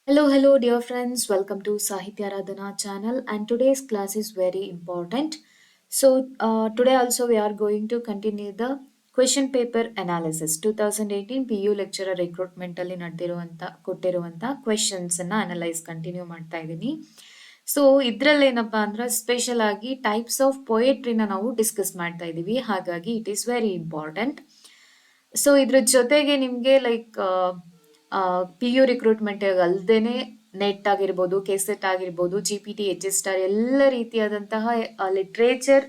Hello, dear friends. Welcome to Sahithya channel, and today's class is very important. Today also we are going to continue the question paper analysis. 2018 PU lecturer recruitment ಅಲ್ಲಿ ನಡೆದಿರುವಂತ ಕೊಟ್ಟಿರುವಂತ questions ಅನ್ನ analyse continue ಮಾಡ್ತಾ ಇದ್ದೀನಿ. So ಇದ್ರಲ್ಲಿ ಏನಪ್ಪಾ ಅಂದ್ರೆ special ಆಗಿ types of ಪೊಯೆಟ್ರಿನ ನಾವು discuss ಮಾಡ್ತಾ ಇದೀವಿ. ಹಾಗಾಗಿ it is very important. So ಇದ್ರ ಜೊತೆಗೆ ನಿಮಗೆ ಲೈಕ್ ಪಿ ಯು ರಿಕ್ರೂಟ್ಮೆಂಟ್ ಅಲ್ಲದೇನೆ ನೆಟ್ ಆಗಿರ್ಬೋದು, ಕೆಸೆಟ್ ಆಗಿರ್ಬೋದು, GPT, HSTR ಎಲ್ಲ ರೀತಿಯಾದಂತಹ ಲಿಟ್ರೇಚರ್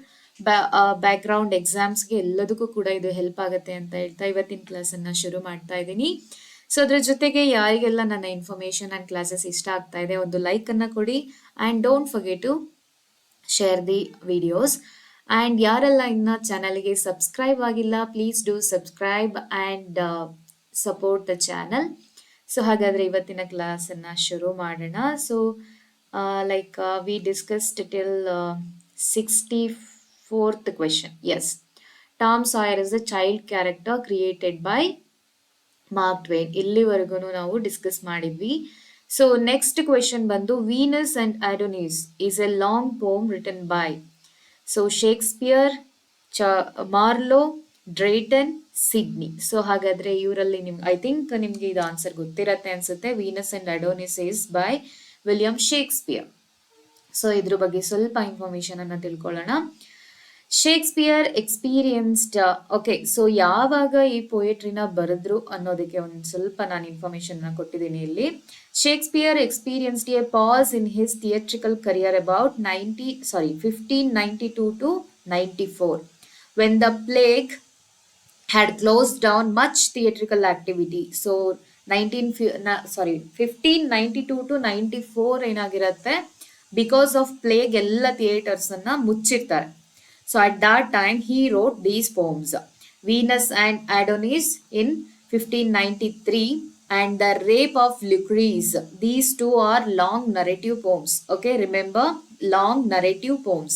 ಬ್ಯಾಕ್ಗ್ರೌಂಡ್ ಎಕ್ಸಾಮ್ಸ್ಗೆ ಎಲ್ಲದಕ್ಕೂ ಕೂಡ ಇದು ಹೆಲ್ಪ್ ಆಗುತ್ತೆ ಅಂತ ಹೇಳ್ತಾ ಇವತ್ತಿನ ಕ್ಲಾಸನ್ನು ಶುರು ಮಾಡ್ತಾ ಇದ್ದೀನಿ. ಸೊ ಅದ್ರ ಜೊತೆಗೆ ಯಾರಿಗೆಲ್ಲ ನನ್ನ ಇನ್ಫಾರ್ಮೇಶನ್ ಆ್ಯಂಡ್ ಕ್ಲಾಸಸ್ ಇಷ್ಟ ಆಗ್ತಾ ಇದೆ ಒಂದು ಲೈಕನ್ನು ಕೊಡಿ and don't forget to share the videos. And ಯಾರೆಲ್ಲ ಇನ್ನು ಚಾನಲ್ಗೆ ಸಬ್ಸ್ಕ್ರೈಬ್ ಆಗಿಲ್ಲ, please do subscribe and support the channel. So ಹಾಗಾದರೆ ಇವತ್ತಿನ ಕ್ಲಾಸನ್ನು ಶುರು ಮಾಡೋಣ. So we discussed till 64th question. Yes, Tom Sawyer is a child character created by Mark Twain. ಇಲ್ಲಿವರೆಗೂ ನಾವು ಡಿಸ್ಕಸ್ ಮಾಡಿದ್ವಿ. ಸೊ ನೆಕ್ಸ್ಟ್ ಕ್ವೆಶನ್ ಬಂದು Venus and Adonis is a long poem written by Shakespeare, Marlowe, Drayton, Sidney. So ಹಾಗಾದ್ರೆ ಇವರಲ್ಲಿ I think ನಿಮ್ಗೆ ಇದು answer ಗೊತ್ತಿರತ್ತೆ ಅನ್ಸುತ್ತೆ. Venus and Adonis is by William Shakespeare. So ಇದ್ರ ಬಗ್ಗೆ ಸ್ವಲ್ಪ ಇನ್ಫಾರ್ಮೇಶನ್ ಅನ್ನ ತಿಳ್ಕೊಳ್ಳೋಣ. ಶೇಕ್ಸ್ಪಿಯರ್ ಎಕ್ಸ್ಪೀರಿಯನ್ಸ್ಡ್, ಓಕೆ, ಸೊ ಯಾವಾಗ ಈ ಪೊಯೆಟ್ರಿನ ಬರೆದ್ರು ಅನ್ನೋದಕ್ಕೆ ಒಂದು ಸ್ವಲ್ಪ ನಾನು ಇನ್ಫಾರ್ಮೇಶನ್ ಕೊಟ್ಟಿದ್ದೀನಿ ಇಲ್ಲಿ. Shakespeare experienced A pass in his theatrical career about 1592 to 94 when the plague had closed down much theatrical activity. So 1592 to 94 ಏನಾಗಿರುತ್ತೆ, ಬಿಕಾಸ್ ಆಫ್ ಪ್ಲೇಗ್ ಎಲ್ಲ ಥಿಯೇಟರ್ಸ್ ಅನ್ನ ಮುಚ್ಚಿರ್ತಾರೆ. So at that time he wrote these poems, Venus and Adonis in 1593 and The Rape of Lucrece. These two are long narrative poems. Okay, remember, long narrative poems.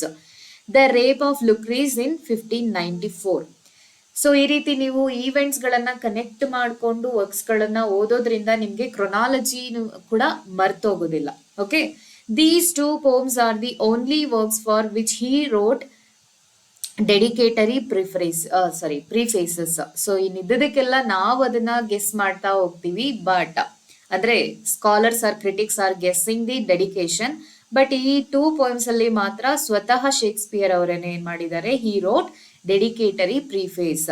The Rape of Lucrece in 1594. So ಈ ರೀತಿ ನೀವು ಈವೆಂಟ್ಸ್ಗಳನ್ನು connect ಮಾಡಿಕೊಂಡು ವರ್ಕ್ಸ್ಗಳನ್ನು ಓದೋದ್ರಿಂದ ನಿಮಗೆ chronology ಕೂಡ ಮರ್ತೋಗೋದಿಲ್ಲ. Okay, these two poems are the only works for which he wrote dedicatory prefaces. So ಇನ್ನಿದ್ದಕ್ಕೆಲ್ಲ ನಾವು ಅದನ್ನ ಗೆಸ್ ಮಾಡ್ತಾ ಹೋಗ್ತೀವಿ, ಬಟ್ ಅಂದ್ರೆ scholars or critics are guessing the dedication. But ಈ ಟೂ ಪೋಯಮ್ಸ್ ಅಲ್ಲಿ ಮಾತ್ರ ಸ್ವತಃ ಶೇಕ್ಸ್ಪಿಯರ್ ಅವರೇನೆ ಏನ್ ಮಾಡಿದ್ದಾರೆ, he wrote dedicatory preface.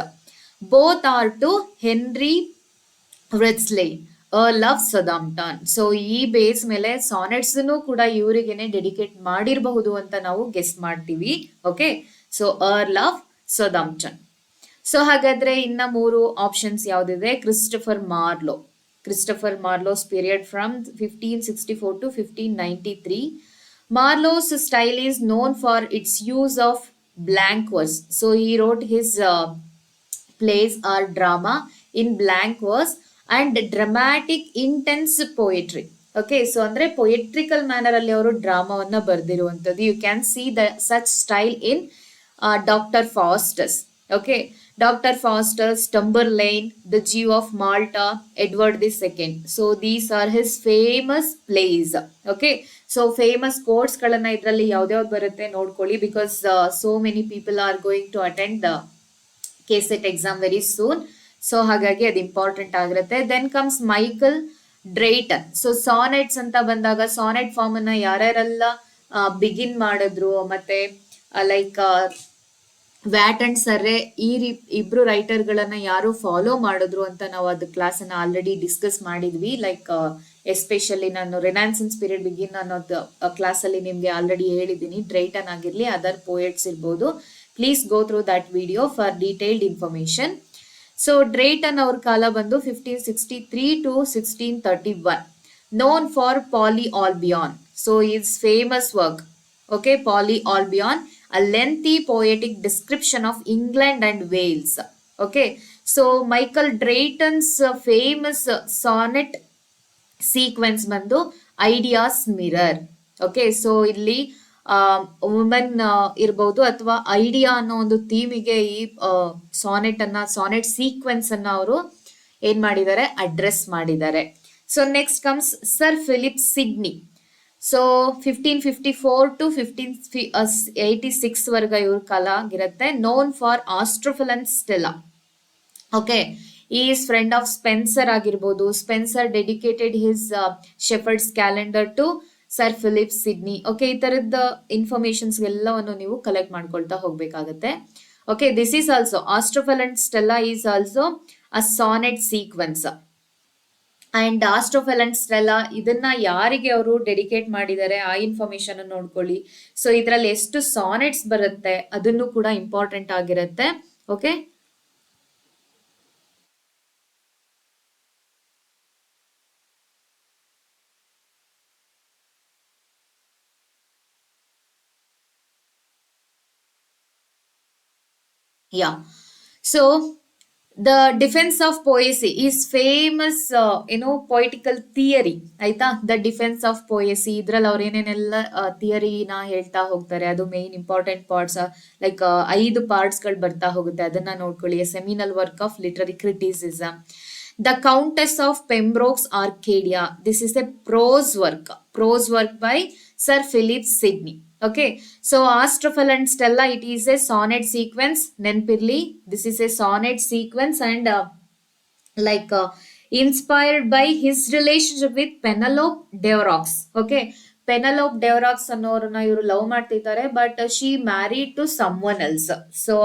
Both are to Henry Wriothesley, Earl of Southampton. So ಈ ಬೇಸ್ ಮೇಲೆ ಸಾನೆಟ್ಸ್ ಕೂಡ ಇವರಿಗೇನೆ ಡೆಡಿಕೇಟ್ ಮಾಡಿರಬಹುದು ಅಂತ ನಾವು ಗೆಸ್ ಮಾಡ್ತೀವಿ. Okay, so Earl of Southampton. So ಹಾಗಾದ್ರೆ ಇನ್ನ ಮೂರು ಆಪ್ಷನ್ಸ್ ಯಾವ್ದಿದೆ? Christopher Marlowe's period from 1564 to 1593. Marlowe's style is known for its use of blank verse. So he wrote his plays or drama in blank verse and dramatic intense poetry. Okay, so ಅಂದ್ರೆ poetical manner ಅಲ್ಲಿ ಅವರು ಡ್ರಾಮಾವನ್ನ ಬರೆದಿರುವಂಥದ್ದು. You can see the such style in Doctor Faustus. Okay, Doctor Faustus, Tamburlaine, the Jew of Malta, Edward II. So these are his famous plays. Okay, so famous quotes ಗಳನ್ನ ಇದರಲ್ಲಿ ಯಾವ್ದ್ಯಾವ್ದು ಬರುತ್ತೆ ನೋಡ್ಕೊಳ್ಳಿ, because so many people are going to attend the KSET exam very soon. So ಹಾಗಾಗಿ ಅದು important ಆಗಿರುತ್ತೆ. Then comes Michael Drayton. So ಸಾನೆಟ್ಸ್ ಅಂತ ಬಂದಾಗ ಸಾನೆಟ್ ಫಾರ್ಮ್ ಅನ್ನ ಯಾರ್ಯಾರೆಲ್ಲ ಬಿಗಿನ್ ಮಾಡಿದ್ರು, ಮತ್ತೆ ಲೈಕ್ ವ್ಯಾಟ್ ಅಂಡ್ ಸರ್ರೆ ಇಬ್ರು ರೈಟರ್ಗಳನ್ನ ಯಾರು ಫಾಲೋ ಮಾಡಿದ್ರು ಅಂತ ನಾವು ಅದು ಕ್ಲಾಸ್ ಅನ್ನ ಆಲ್ರೆಡಿ ಡಿಸ್ಕಸ್ ಮಾಡಿದ್ವಿ. ಲೈಕ್ ಎಸ್ಪೆಷಲಿ ನಾನು ರೆನಾನ್ಸೆನ್ಸ್ ಪೀರಿಯಡ್ ಬಿಗಿನ್ ಅನ್ನೋದು ಕ್ಲಾಸ್ ಅಲ್ಲಿ ನಿಮ್ಗೆ ಆಲ್ರೆಡಿ ಹೇಳಿದ್ದೀನಿ. ಡ್ರೈಟನ್ ಆಗಿರ್ಲಿ, ಅದರ್ ಪೋಯೆಟ್ಸ್ ಇರ್ಬೋದು, please go through that video for detailed information. So Drayton ಅವ್ರ ಕಾಲ ಬಂದು 1563 to 1631. Known for Poly Olbion. So his famous work, okay, Poly Olbion, a lengthy poetic description of England and Wales. Okay, so Michael Drayton's famous sonnet sequence ಬಂದು ideas mirror. Okay, so ಇಲ್ಲಿ women ಇರ್ಬೋದು ಅಥವಾ idea ಅನ್ನೋ ಒಂದು ಥೀಮಿಗೆ ಈ sonnet sequence ಅನ್ನ ಅವರು ಏನ್ ಮಾಡಿದ್ದಾರೆ, ಅಡ್ರೆಸ್ ಮಾಡಿದ್ದಾರೆ. So next comes Sir Philip Sidney. So 1554 to 1586 ವರ್ಗ ಇವ್ರ ಕಾಲ ಆಗಿರುತ್ತೆ. Known for Astrophel and Stella. Okay, his friend of Spenser ಆಗಿರ್ಬೋದು. Spenser dedicated his Shepherd's Calendar to Sir Philip Sidney. Okay, ಈ ತರದ ಇನ್ಫಾರ್ಮೇಶನ್ಸ್ ಎಲ್ಲವನ್ನು ನೀವು ಕಲೆಕ್ಟ್ ಮಾಡ್ಕೊಳ್ತಾ ಹೋಗ್ಬೇಕಾಗತ್ತೆ. Okay, this is also Astrophel and Stella is also a sonnet sequence. And Astrophel and Stella ಇದನ್ನ ಯಾರಿಗೆ ಅವರು ಡೆಡಿಕೇಟ್ ಮಾಡಿದ್ದಾರೆ ಆ ಇನ್ಫಾರ್ಮೇಶನ್ ನೋಡ್ಕೊಳ್ಳಿ. ಸೊ ಇದರಲ್ಲಿ ಎಷ್ಟು ಸಾನೆಟ್ಸ್ ಬರುತ್ತೆ ಅದನ್ನು ಕೂಡ ಇಂಪಾರ್ಟೆಂಟ್ ಆಗಿರುತ್ತೆ. Okay, yeah, so the defense of poesy is famous poetical theory ಆಯ್ತಾ. ದ ಡಿಫೆನ್ಸ್ ಆಫ್ ಪೊಯಸಿ ಇದ್ರಲ್ಲಿ ಅವ್ರು ಏನೇನೆಲ್ಲ ಥಿಯರಿನ ಹೇಳ್ತಾ ಹೋಗ್ತಾರೆ, ಅದು ಮೇನ್ ಇಂಪಾರ್ಟೆಂಟ್ ಪಾರ್ಟ್ಸ್, ಲೈಕ್ 5 ಪಾರ್ಟ್ಸ್ಗಳು ಬರ್ತಾ ಹೋಗುತ್ತೆ, ಅದನ್ನ ನೋಡ್ಕೊಳ್ಳಿ. Seminal work of literary criticism. The Countess of Pembroke's Arcadia, this is a prose work by Sir Philip Sidney. Okay, so Astrophel Stella, it is a sonnet sequence. Nenpirli, this is a sonnet sequence and inspired by his relationship with Penelope d'Evreux. Okay, Penelope d'Evreux ಅನ್ನೋರನ್ನ ಇವರು love ಮಾಡ್ತಿದ್ದಾರೆ, but she married to someone else. So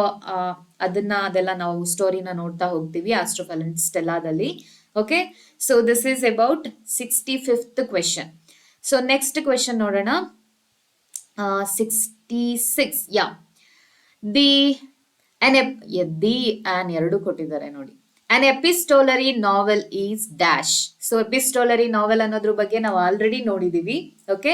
ಅದೆಲ್ಲ ನಾವು ಸ್ಟೋರಿನ ನೋಡ್ತಾ ಹೋಗ್ತೀವಿ Astrophel ಸ್ಟೆಲ್ಲಾದಲ್ಲಿ. Okay, so this is about 65th question. So next question ನೋಡೋಣ. 66, yeah. ಎರಡು ಕೊಟ್ಟಿದ್ದಾರೆ ನೋಡಿ. An epistolary novel is dash. So epistolary novel ಅನ್ನೋದ್ರ ಬಗ್ಗೆ ನಾವು ಆಲ್ರೆಡಿ ನೋಡಿದೀವಿ. Okay,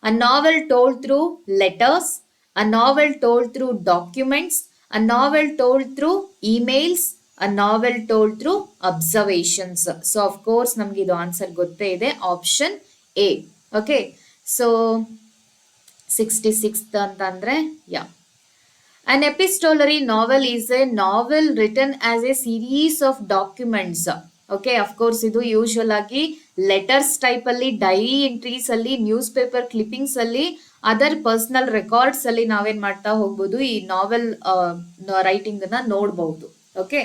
a novel told through letters, a novel told through documents, a novel told through emails, a novel told through observations. So of course ನಮ್ಗೆ ಇದು answer ಗೊತ್ತೇ ಇದೆ, option A. Okay, so 66th ಅಂತಂದ್ರೆ ಯಾ, an epistolary novel is a novel written as a series of documents. Okay, of course ಇದು usual ಆಗಿ letters type ಅಲ್ಲಿ, dairy entries ಅಲ್ಲಿ, news paper clippings ಅಲ್ಲಿ, ಅದರ್ ಪರ್ಸನಲ್ ರೆಕಾರ್ಡ್ಸ್ ಅಲ್ಲಿ ನಾವೇನ್ ಮಾಡ್ತಾ ಹೋಗ್ಬೋದು, ಈ ನಾವೆಲ್ ರೈಟಿಂಗ್ ನ ನೋಡಬಹುದು. Okay,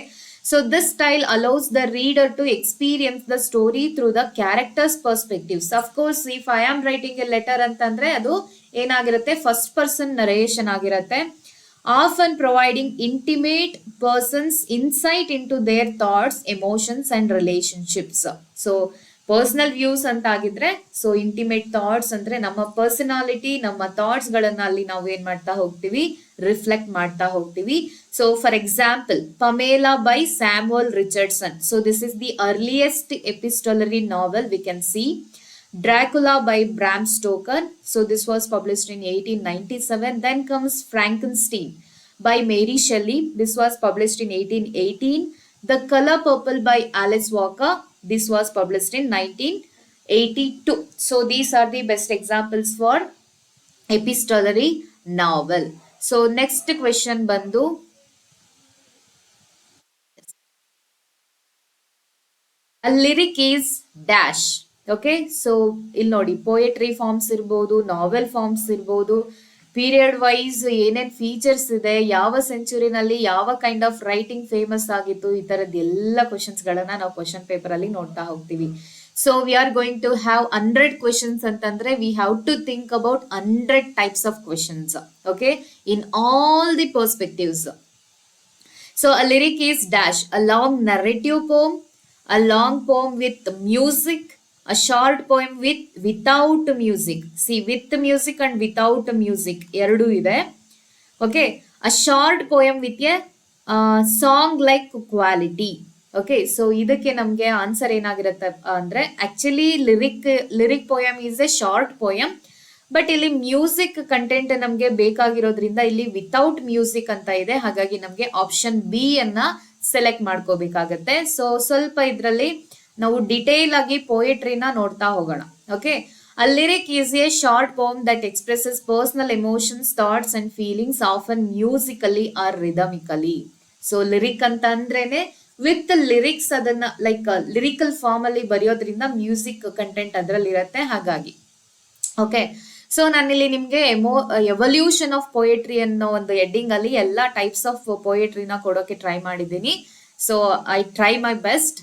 so this style allows the reader to experience the story through the characters' perspectives. Of course, if I am writing a letter ಅಂತಂದ್ರೆ ಅದು ಏನಾಗಿರುತ್ತೆ, ಫಸ್ಟ್ ಪರ್ಸನ್ ನರೇಷನ್ ಆಗಿರುತ್ತೆ, often providing intimate persons insight into their thoughts, emotions and relationships. So personal views ಅಂತ ಆಗಿದ್ರೆ, so intimate thoughts ಅಂದ್ರೆ ನಮ್ಮ personality, ನಮ್ಮ thoughts ಗಳನ್ನ ಅಲ್ಲಿ ನಾವು ಏನ್ ಮಾಡ್ತಾ ಹೋಗ್ತೀವಿ, ರಿಫ್ಲೆಕ್ಟ್ ಮಾಡ್ತಾ ಹೋಗ್ತೀವಿ. So for example, Pamela by Samuel Richardson. So this is the earliest epistolary novel we can see. Dracula by Bram Stoker. So this was published in 1897. Then comes Frankenstein by Mary Shelley. This was published in 1818. The Color Purple by Alice Walker. This was published in 1982. So these are the best examples for epistolary novel. So next question bandu, a lyric is dash. Okay, so ಇಲ್ಲಿ ನೋಡಿ, poetry forms ಇರ್ಬೋದು, ನಾವೆಲ್ forms ಇರ್ಬೋದು, period wise ಏನೇನ್ features ಇದೆ, ಯಾವ ಸೆಂಚುರಿನಲ್ಲಿ ಯಾವ kind of writing famous ಆಗಿತ್ತು, ಈ ತರದ್ ಎಲ್ಲ ಕ್ವಶನ್ಸ್ ಗಳನ್ನ ನಾವು ಕ್ವಶನ್ ಪೇಪರ್ ಅಲ್ಲಿ ನೋಡ್ತಾ ಹೋಗ್ತೀವಿ. So we are going to have 100 questions ಅಂತಂದ್ರೆ we have to think about 100 types of questions. Okay, in all the perspectives. So a lyric is dash, a long narrative poem, a long poem with music, a short poem without music. See, with music and without music ಎರಡು ಇದೆ. Okay, a short poem with a song like quality. Okay, so ಇದಕ್ಕೆ ನಮ್ಗೆ answer ಏನಾಗಿರುತ್ತೆ ಅಂದ್ರೆ, actually lyric poem is A short poem, but ಇಲ್ಲಿ music content ನಮ್ಗೆ ಬೇಕಾಗಿರೋದ್ರಿಂದ ಇಲ್ಲಿ without music ಅಂತ ಇದೆ. ಹಾಗಾಗಿ ನಮ್ಗೆ ಆಪ್ಷನ್ ಬಿ ಅನ್ನ ಸೆಲೆಕ್ಟ್ ಮಾಡ್ಕೋಬೇಕಾಗತ್ತೆ. ಸೊ ಸ್ವಲ್ಪ ಇದ್ರಲ್ಲಿ ನಾವು ಡಿಟೇಲ್ ಆಗಿ ಪೋಯಟ್ರಿನ ನೋಡ್ತಾ ಹೋಗೋಣ. Okay, a lyric is a short poem that expresses personal emotions, thoughts and feelings, often musically or rhythmically. So lyric ಅಂತ ಅಂದ್ರೇನೆ ವಿತ್ ಲಿರಿಕ್ಸ್ ಅದನ್ನ ಲೈಕ್ ಲಿರಿಕಲ್ ಫಾರ್ಮ್ ಅಲ್ಲಿ ಬರೆಯೋದ್ರಿಂದ ಮ್ಯೂಸಿಕ್ ಕಂಟೆಂಟ್ ಅದರಲ್ಲಿ ಇರುತ್ತೆ ಹಾಗಾಗಿ. ಓಕೆ, ಸೊ ನಾನಿಲ್ಲಿ ನಿಮ್ಗೆ ಎವಲ್ಯೂಷನ್ ಆಫ್ ಪೊಯೆಟ್ರಿ ಅನ್ನೋ ಒಂದು ಹೆಡ್ಡಿಂಗ್ ಅಲ್ಲಿ ಎಲ್ಲ ಟೈಪ್ಸ್ ಆಫ್ ಪೊಯೆಟ್ರಿನ ಕೊಡೋಕೆ ಟ್ರೈ ಮಾಡಿದ್ದೀನಿ. So I try my best.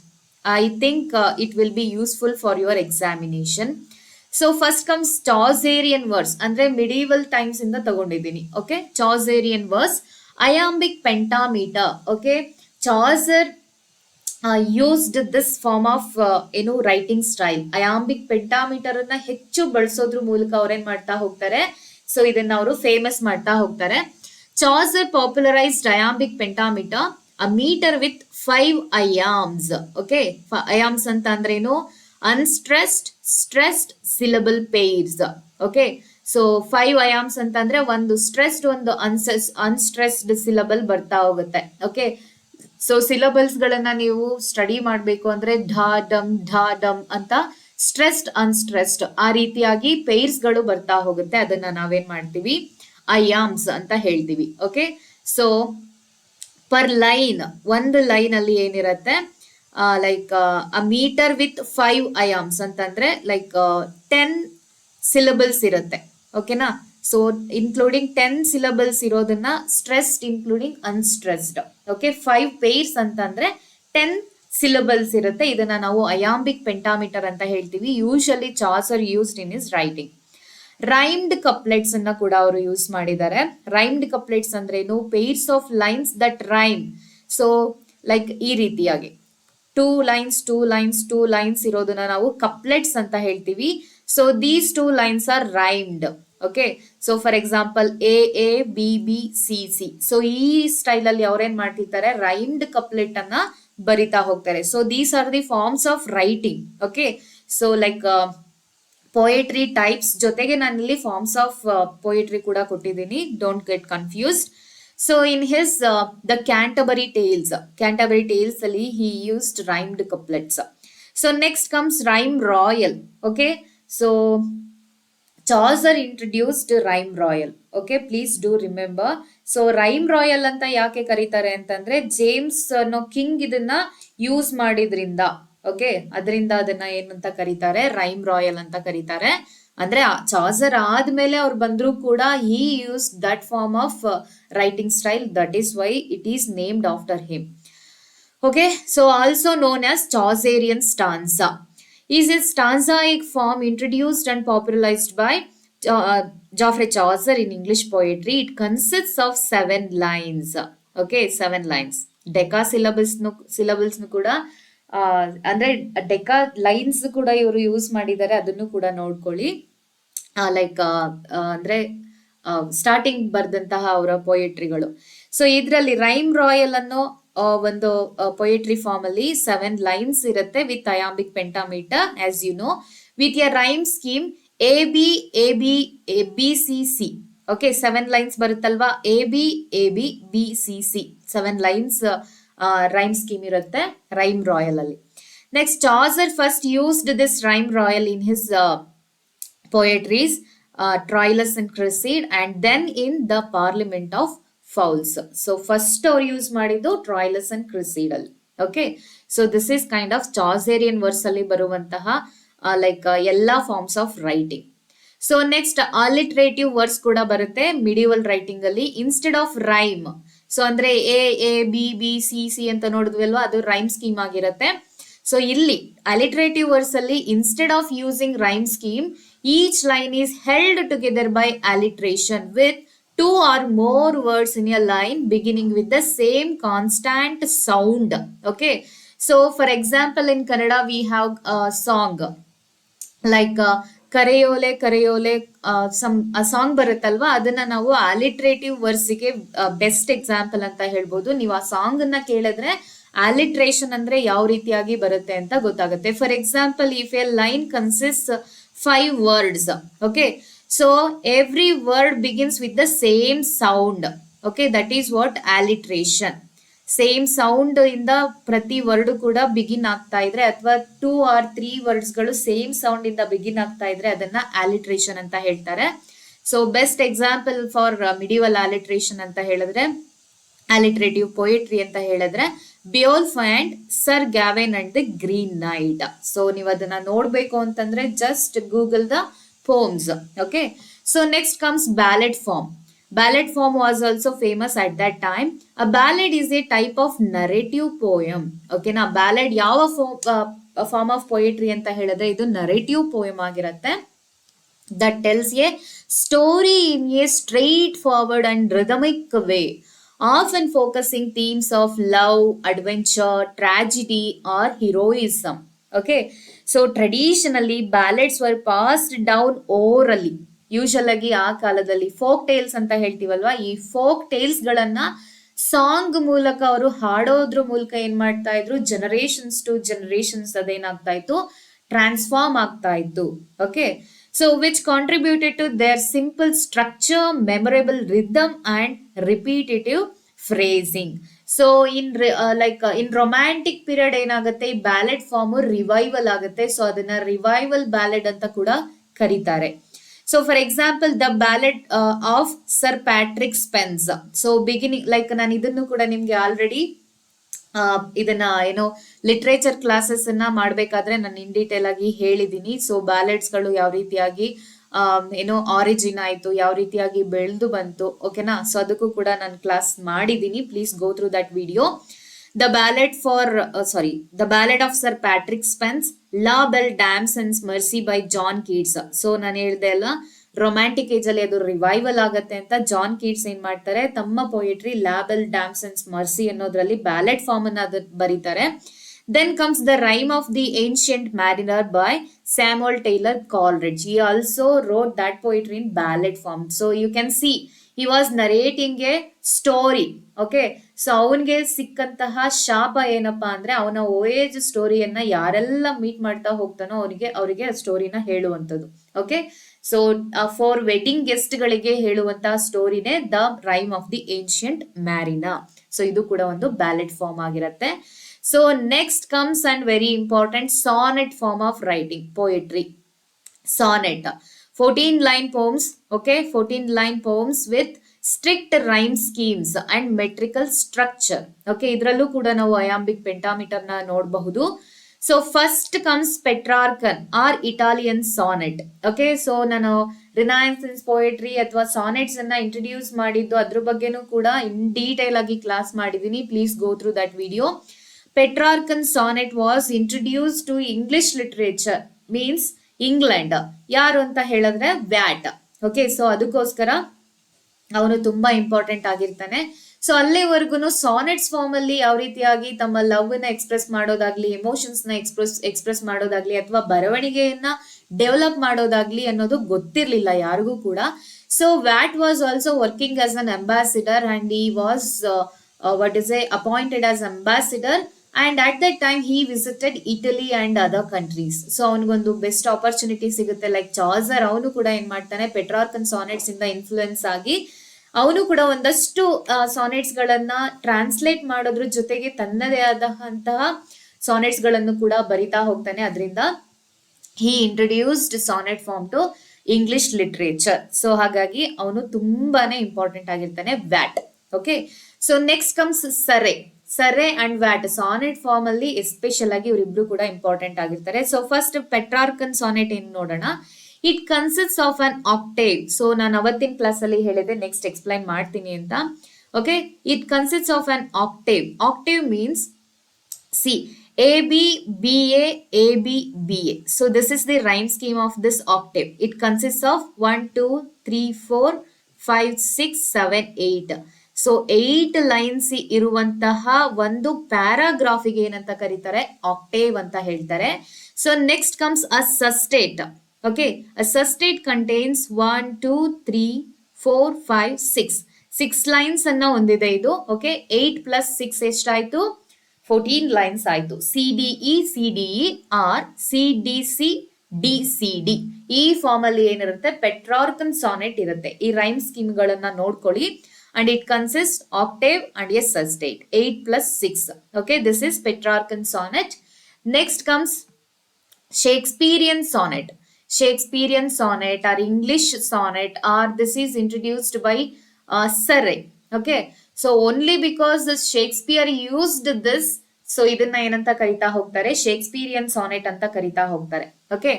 I think it will be useful for your examination. So first comes Chaucerian verse, ಅಂದ್ರೆ ಮಿಡೀವಲ್ ಟೈಮ್ಸ್ ಇಂದ ತಗೊಂಡಿದ್ದೀನಿ. Okay, Chaucerian verse, iambic pentameter. Okay, Chaucer used this form of ಏನು writing style. Iambic pentameter ಅನ್ನ ಹೆಚ್ಚು ಬಳಸೋದ್ರ ಮೂಲಕ ಅವ್ರೇನ್ ಮಾಡ್ತಾ ಹೋಗ್ತಾರೆ, ಸೊ ಇದನ್ನ ಅವರು ಫೇಮಸ್ ಮಾಡ್ತಾ ಹೋಗ್ತಾರೆ. Chaucer popularised iambic pentameter, a metre with 5 iambs. Okay, iambs ಅಂತ ಅಂದ್ರೇನು, unstressed, stressed, syllable pairs. Okay, so 5 iambs ಅಂತಂದ್ರೆ ಒಂದು ಸ್ಟ್ರೆಸ್ಡ್ ಒಂದು ಅನ್ಸ್ಟ್ರೆಸ್ಡ್ ಸಿಲಬಲ್ ಬರ್ತಾ ಹೋಗುತ್ತೆ. ಓಕೆ, ಸೊ ಸಿಲಬಲ್ಸ್ ಗಳನ್ನ ನೀವು ಸ್ಟಡಿ ಮಾಡಬೇಕು ಅಂದ್ರೆ ಢ ಡಮ್ ಅಂತ ಸ್ಟ್ರೆಸ್ಡ್ ಅನ್ಸ್ಟ್ರೆಸ್ಡ್ ಆ ರೀತಿಯಾಗಿ ಪೇರ್ಸ್ ಗಳು ಬರ್ತಾ ಹೋಗುತ್ತೆ. ಅದನ್ನ ನಾವೇನ್ ಮಾಡ್ತೀವಿ, ಅಯಾಮ್ಸ್ ಅಂತ ಹೇಳ್ತೀವಿ. ಓಕೆ, ಸೊ ಪರ್ ಲೈನ್, ಒಂದು ಲೈನ್ ಅಲ್ಲಿ ಏನಿರತ್ತೆ, like a metre with 5 iambs ಅಂತಂದ್ರೆ ಲೈಕ್ 10 ಸಿಲಬಲ್ಸ್ ಇರುತ್ತೆ. ಓಕೆನಾ, ಸೊ ಇನ್ಕ್ಲೂಡಿಂಗ್ 10 ಸಿಲಬಲ್ಸ್ ಇರೋದನ್ನ ಸ್ಟ್ರೆಸ್ಡ್ ಇನ್ಕ್ಲೂಡಿಂಗ್ ಅನ್ಸ್ಟ್ರೆಸ್ಡ್. ಓಕೆ, 5 ಪೇರ್ಸ್ ಅಂತಂದ್ರೆ 10 ಸಿಲಬಲ್ಸ್ ಇರುತ್ತೆ. ಇದನ್ನ ನಾವು ಅಯಾಂಬಿಕ್ ಪೆಂಟಾಮೀಟರ್ ಅಂತ ಹೇಳ್ತೀವಿ. Usually Chaucer used in his writing. Rhymed couplets ಅನ್ನ ಕೂಡ ಅವರು ಯೂಸ್ ಮಾಡಿದ್ದಾರೆ. ರೈಮ್ಡ್ ಕಪ್ಲೆಟ್ಸ್ ಅಂದ್ರೇನು, pairs of lines that rhyme. So like ಈ ರೀತಿಯಾಗಿ 2 ಲೈನ್ಸ್ 2 ಲೈನ್ಸ್ 2 ಲೈನ್ಸ್ ಇರೋದನ್ನ ನಾವು ಕಪ್ಲೆಟ್ಸ್ ಅಂತ ಹೇಳ್ತೀವಿ. So these 2 lines are rhymed. Okay, so for example A A B B C C. So ಈ ಸ್ಟೈಲ್ ಅಲ್ಲಿ ಅವ್ರೇನ್ ಮಾಡ್ತಿರ್ತಾರೆ, ರೈಮ್ಡ್ ಕಪ್ಲೆಟ್ ಅನ್ನ ಬರಿತಾ ಹೋಗ್ತಾರೆ. So these are the forms of writing. Okay, so like poetry types ಜೊತೆಗೆ ನಾನು ಇಲ್ಲಿ ಫಾರ್ಮ್ಸ್ ಆಫ್ ಪೊಯೆಟ್ರಿ ಕೂಡ ಕೊಟ್ಟಿದ್ದೀನಿ. Don't get confused. So in his the Canterbury Tales ಅಲ್ಲಿ he used rhymed couplets. So next comes rhyme royal. Okay, so Chaucer introduced rhyme royal. Okay, please do remember. So rhyme royal ಅಂತ ಯಾಕೆ ಕರೀತಾರೆ ಅಂತಂದ್ರೆ, James ಅನ್ನೋ king ಇದನ್ನ use ಮಾಡಿದ್ರಿಂದ, okay, ಅದರಿಂದ ಅದನ್ನ ಏನಂತ ಕರೀತಾರೆ, ರೈಮ್ ರಾಯಲ್ ಅಂತ ಕರೀತಾರೆ. ಅಂದ್ರೆ ಚಾಸರ್ ಆದ್ಮೇಲೆ ಅವ್ರು ಬಂದ್ರು ಕೂಡ he used that form of writing style. That is why it is named after him. Okay, so also known as Chaucerian stanza. Is a stanzaic form introduced and popularized by Geoffrey Chaucer in English poetry. It consists of 7 lines. Okay, 7 lines. Deca syllables ಕೂಡ ಅಂದ್ರೆ ಡೆಕಾ lines ಕೂಡ ಇವರು use ಮಾಡಿದ್ದಾರೆ. ಅದನ್ನು ಕೂಡ ನೋಡ್ಕೊಳ್ಳಿ. Like ಅಂದ್ರೆ starting ಬರ್ದಂತಹ ಅವರ ಪೊಯೆಟ್ರಿಗಳು. ಸೊ ಇದರಲ್ಲಿ ರೈಮ್ ರಾಯಲ್ ಅನ್ನೋ ಒಂದು ಪೊಯೆಟ್ರಿ ಫಾರ್ಮ್ ಅಲ್ಲಿ 7 ಲೈನ್ಸ್ ಇರುತ್ತೆ with iambic pentameter, as you know, with a rhyme scheme A B A B A B C C. Okay, 7 lines ಬರುತ್ತಲ್ವಾ, A B B C C 7 lines rhyme scheme ಇರುತ್ತೆ rhyme royal ಅಲ್ಲಿ. Next, Chaucer first used this rhyme royal in his poetries, Troilus and Cressida, and then in the Parliament of Fowls. So first ಅವ್ರು use ಮಾಡಿದ್ದು Troilus and Cressida ಅಲ್ಲಿ. Okay, so this is kind of Chaucerian verse ಅಲ್ಲಿ ಬರುವಂತಹ like ಎಲ್ಲಾ forms of writing. So next alliterative verse ಕೂಡ ಬರುತ್ತೆ medieval writing ಅಲ್ಲಿ. Instead of rhyme, so ಅಂದ್ರೆ A A B B C C ಅಂತ ನೋಡಿದ್ವಿ ಅಲ್ವಾ, ಅದು ರೈಮ್ ಸ್ಕೀಮ್ ಆಗಿರುತ್ತೆ. ಸೊ ಇಲ್ಲಿ ಅಲಿಟ್ರೇಟಿವ್ ವರ್ಸ್ ಅಲ್ಲಿ instead of using rhyme scheme, each line is held together by alliteration with 2 or more words in a line beginning with the same constant sound. Okay, so for example in Kannada we have a song like ಕರೆಯೋಲೆ ಕರೆಯೋಲೆ, a song ಬರುತ್ತಲ್ವಾ, ಅದನ್ನ ನಾವು ಅಲಿಟ್ರೇಟಿವ್ ವರ್ಸಿಗೆ best example ಅಂತ ಹೇಳ್ಬೋದು. ನೀವು ಆ song ಅನ್ನ ಕೇಳಿದ್ರೆ alliteration ಅಂದ್ರೆ ಯಾವ ರೀತಿಯಾಗಿ ಬರುತ್ತೆ ಅಂತ ಗೊತ್ತಾಗುತ್ತೆ. For example, if A line consist 5 words. Okay, so every word begins with the same sound. Okay, that is what alliteration. Same sound ಇಂದ ಪ್ರತಿ ವರ್ಡ್ ಕೂಡ ಬಿಗಿನ್ ಆಗ್ತಾ ಇದ್ರೆ, ಅಥವಾ 2 or 3 ವರ್ಡ್ಸ್ ಗಳು ಸೇಮ್ ಸೌಂಡ್ ಇಂದ ಬಿಗಿನ್ ಆಗ್ತಾ ಇದ್ರೆ ಅದನ್ನ alliteration ಅಂತ ಹೇಳ್ತಾರೆ. So best example for medieval alliteration ಅಂತ ಹೇಳಿದ್ರೆ, ಅಲಿಟ್ರೇಟಿವ್ ಪೊಯೆಟ್ರಿ ಅಂತ ಹೇಳಿದ್ರೆ Beowulf and Sir Gawain and the Green Knight. So ನೀವು ಅದನ್ನ ನೋಡ್ಬೇಕು ಅಂತಂದ್ರೆ just Google the poems. Okay, so next comes ballad form. Ballad form was also famous at that time. A ballad is a type of narrative poem. Okay, na ballad ಯಾವ form of poetry ಅಂತ ಹೇಳಿದ್ರೆ ಇದು narrative poem ಆಗಿರುತ್ತೆ, that tells a story in a straightforward and rhythmic way, often focusing themes of love, adventure, tragedy, or heroism. Okay, so traditionally ballads were passed down orally. Usual ಆಗಿ ಆ ಕಾಲದಲ್ಲಿ folk tiles ಅಂತ ಹೇಳ್ತೀವಲ್ವಾ, ಈ folk tiles ಗಳನ್ನ song ಮೂಲಕ ಅವರು ಹಾಡೋದ್ರ ಮೂಲಕ ಏನ್ ಮಾಡ್ತಾ ಇದ್ರು, ಜನರೇಷನ್ಸ್ ಟು ಜನರೇಷನ್ಸ್ ಅದೇನಾಗ್ತಾ ಇತ್ತು, ಟ್ರಾನ್ಸ್ಫಾರ್ಮ್ ಆಗ್ತಾ ಇತ್ತು. Okay, so which contributed to their simple structure, memorable rhythm and repetitive phrasing. So in romantic period ಏನಾಗುತ್ತೆ, ಈ ಬ್ಯಾಲೆಡ್ ಫಾರ್ಮ್ ರಿವೈವಲ್ ಆಗುತ್ತೆ. ಸೊ ಅದನ್ನ ರಿವೈವಲ್ ಬ್ಯಾಲೆಡ್ ಅಂತ ಕೂಡ ಕರೀತಾರೆ. So for example the ballad of Sir Patrick Spens. So beginning like ನಾನು ಇದನ್ನು ಕೂಡ ನಿಮ್ಗೆ ಆಲ್ರೆಡಿ ಇದನ್ನ ಏನೋ ಲಿಟ್ರೇಚರ್ ಕ್ಲಾಸಸ್ ಅನ್ನ ಮಾಡ್ಬೇಕಾದ್ರೆ ನಾನು ಇನ್ ಡೀಟೇಲ್ ಆಗಿ ಹೇಳಿದೀನಿ. ಸೊ ಬ್ಯಾಲೆಡ್ಸ್ ಗಳು ಯಾವ ರೀತಿಯಾಗಿ ಏನೋ ಆರಿಜಿನ್ ಆಯ್ತು, ಯಾವ ರೀತಿಯಾಗಿ ಬೆಳೆದು ಬಂತು, ಓಕೆನಾ. ಸೊ ಅದಕ್ಕೂ ಕೂಡ ನಾನು ಕ್ಲಾಸ್ ಮಾಡಿದೀನಿ, please go through that video. The Ballad of Sir Patrick Spence, La Belle Damson's Mercy by John Keats. So ನಾನು ಹೇಳ್ದೆ ಅಲ್ಲ, ರೊಮ್ಯಾಂಟಿಕ್ ಏಜ್ ಅಲ್ಲಿ ಅದು ರಿವೈವಲ್ ಆಗತ್ತೆ ಅಂತ ಜಾನ್ ಕೀಟ್ಸ್ ಏನ್ ಮಾಡ್ತಾರೆ, ತಮ್ಮ poetry La Belle Dame sans Merci ಅನ್ನೋದ್ರಲ್ಲಿ ಬ್ಯಾಲೆಡ್ ಫಾರ್ಮ್ ಅನ್ನ ಅದು ಬರೀತಾರೆ. Then comes the Rime of the Ancient Mariner by Samuel Taylor Coleridge. He also wrote that poetry in ballad form. So you can see he was narrating a story. Okay, so ಅವನ್ಗೆ ಸಿಕ್ಕಂತಹ ಶಾಪ ಏನಪ್ಪಾ ಅಂದ್ರೆ ಅವನ ಓಯೇಜ್ ಸ್ಟೋರಿಯನ್ನ ಯಾರೆಲ್ಲ meet ಮಾಡ್ತಾ ಹೋಗ್ತಾನೋ ಅವರಿಗೆ ಸ್ಟೋರಿನ ಹೇಳುವಂಥದ್ದು. Okay, so for wedding guest ಗಳಿಗೆ ಹೇಳುವಂತಹ ಸ್ಟೋರಿನೇ the Rime of the Ancient Mariner. So ಇದು ಕೂಡ ಒಂದು ಬ್ಯಾಲೆಡ್ ಫಾರ್ಮ್ ಆಗಿರುತ್ತೆ. So next comes and very important sonnet form of writing poetry. Sonnet, 14 line poems. Okay, 14 line poems with strict rhyme schemes and metrical structure. Okay, ಇದ್ರಲ್ಲೂ ಕೂಡ ನಾವು iambic pentameter ನ ನೋಡಬಹುದು. So first comes Petrarchan or Italian sonnet. Okay, so ನಾನು Renaissance poetry ಅಥವಾ sonnets ಅನ್ನ introduce ಮಾಡಿದ್ದು ಅದ್ರ ಬಗ್ಗೆನೂ ಕೂಡ ಇನ್ ಡೀಟೇಲ್ ಆಗಿ ಕ್ಲಾಸ್ ಮಾಡಿದೀನಿ, please go through that video. Petrarchan sonnet was introduced to English literature, means England. ಯಾರು ಅಂತ ಹೇಳಿದ್ರೆ ವ್ಯಾಟ್. ಓಕೆ, ಸೊ ಅದಕ್ಕೋಸ್ಕರ ಅವನು ತುಂಬಾ ಇಂಪಾರ್ಟೆಂಟ್ ಆಗಿರ್ತಾನೆ. ಸೊ ಅಲ್ಲಿವರೆಗೂ ಸಾನೆಟ್ಸ್ ಫಾರ್ಮ್ ಅಲ್ಲಿ ಯಾವ ರೀತಿಯಾಗಿ ತಮ್ಮ ಲವ್ ನ ಎಕ್ಸ್ಪ್ರೆಸ್ ಮಾಡೋದಾಗ್ಲಿ, ಎಮೋಷನ್ಸ್ ನ ಎಕ್ಸ್ಪ್ರೆಸ್ ಮಾಡೋದಾಗ್ಲಿ ಅಥವಾ ಬರವಣಿಗೆಯನ್ನ ಡೆವಲಪ್ ಮಾಡೋದಾಗ್ಲಿ ಅನ್ನೋದು ಗೊತ್ತಿರ್ಲಿಲ್ಲ ಯಾರಿಗೂ ಕೂಡ. So watt was also working as an ambassador and he was appointed as ambassador, and at that time he visited Italy and other countries. So ಅವನಿಗೊಂದು ಬೆಸ್ಟ್ ಆಪರ್ಚುನಿಟಿ ಸಿಗುತ್ತೆ. ಲೈಕ್ ಚಾರ್ಸರ್ ಅವನು ಕೂಡ ಏನ್ ಮಾಡ್ತಾನೆ, ಪೆಟ್ರಾರ್ಕನ್ ಸಾನೆಟ್ಸ್ ಇಂದ ಇನ್ಫ್ಲೂಯೆನ್ಸ್ ಆಗಿ ಅವನು ಕೂಡ ಒಂದಷ್ಟು ಸಾನೆಟ್ಸ್ ಗಳನ್ನ ಟ್ರಾನ್ಸ್ಲೇಟ್ ಮಾಡೋದ್ರ ಜೊತೆಗೆ ತನ್ನದೇ ಆದಂತಹ ಸಾನೆಟ್ಸ್ ಗಳನ್ನು ಕೂಡ ಬರಿತಾ ಹೋಗ್ತಾನೆ. ಅದರಿಂದ he introduced sonnet form to English literature. So ಹಾಗಾಗಿ ಅವನು ತುಂಬಾನೇ ಇಂಪಾರ್ಟೆಂಟ್ ಆಗಿರ್ತಾನೆ Wyatt. Okay, so next comes Surrey and Wyatt. Sonnet form ಅಲ್ಲಿ ಎಸ್ಪೆಷಲ್ ಆಗಿ ಇವರಿಬ್ರು ಕೂಡ ಇಂಪಾರ್ಟೆಂಟ್ ಆಗಿರ್ತಾರೆ. ಸೊ ಫಸ್ಟ್ ಪೆಟ್ರಾರ್ಕನ್ ಸಾನೆಟ್ ಏನ್ ನೋಡೋಣ. It consists of an octave. So ನಾನು ಅವತ್ತಿನ ಕ್ಲಾಸ್ ಅಲ್ಲಿ ಹೇಳಿದೆ, ನೆಕ್ಸ್ಟ್ ಎಕ್ಸ್ಪ್ಲೈನ್ ಮಾಡ್ತೀನಿ ಅಂತ. Okay, it consists of an octave. Octave means C AB, BA, AB, BA. So this is the rhyme scheme of this octave. It consists of 1, 2, 3, 4, 5, 6, 7, 8. So 8 lines ಇರುವಂತಹ ಒಂದು ಪ್ಯಾರಾಗ್ರಾಫಿಗೆ ಏನಂತ ಕರೀತಾರೆ, ಆಕ್ಟೇವ್ ಅಂತ ಹೇಳ್ತಾರೆ. So next comes a sestet. Okay, a sestet contains 1, 2, 3, 4, 5, 6. 6 lines ಅನ್ನ ಹೊಂದಿದೆ ಇದು. ಓಕೆ, 8 + 6 ಎಷ್ಟಾಯ್ತು, 14 ಲೈನ್ಸ್ ಆಯ್ತು. CDE, CDE or CDC, DCD ಈ ಫಾರ್ಮ್ ಅಲ್ಲಿ ಏನಿರುತ್ತೆ, ಪೆಟ್ರಾರ್ಕನ್ ಸಾನೆಟ್ ಇರುತ್ತೆ. ಈ ರೈಮ್ ಸ್ಕೀಮ್ ಗಳನ್ನ ನೋಡ್ಕೊಳ್ಳಿ. And it consists octave and a sustate. 8 + 6. Okay, this is Petrarchan sonnet. Next comes Shakespearean sonnet. Shakespearean sonnet or English sonnet, or this is introduced by Surrey. Okay, so only because Shakespeare used this, so ಇದನ್ನ ಏನಂತ ಕರಿತಾ ಹೋಗ್ತಾರೆ, ಶೇಕ್ಸ್ಪಿಯರಿಯನ್ sonnet ಅಂತ ಕರಿತಾ ಹೋಗ್ತಾರೆ. Okay,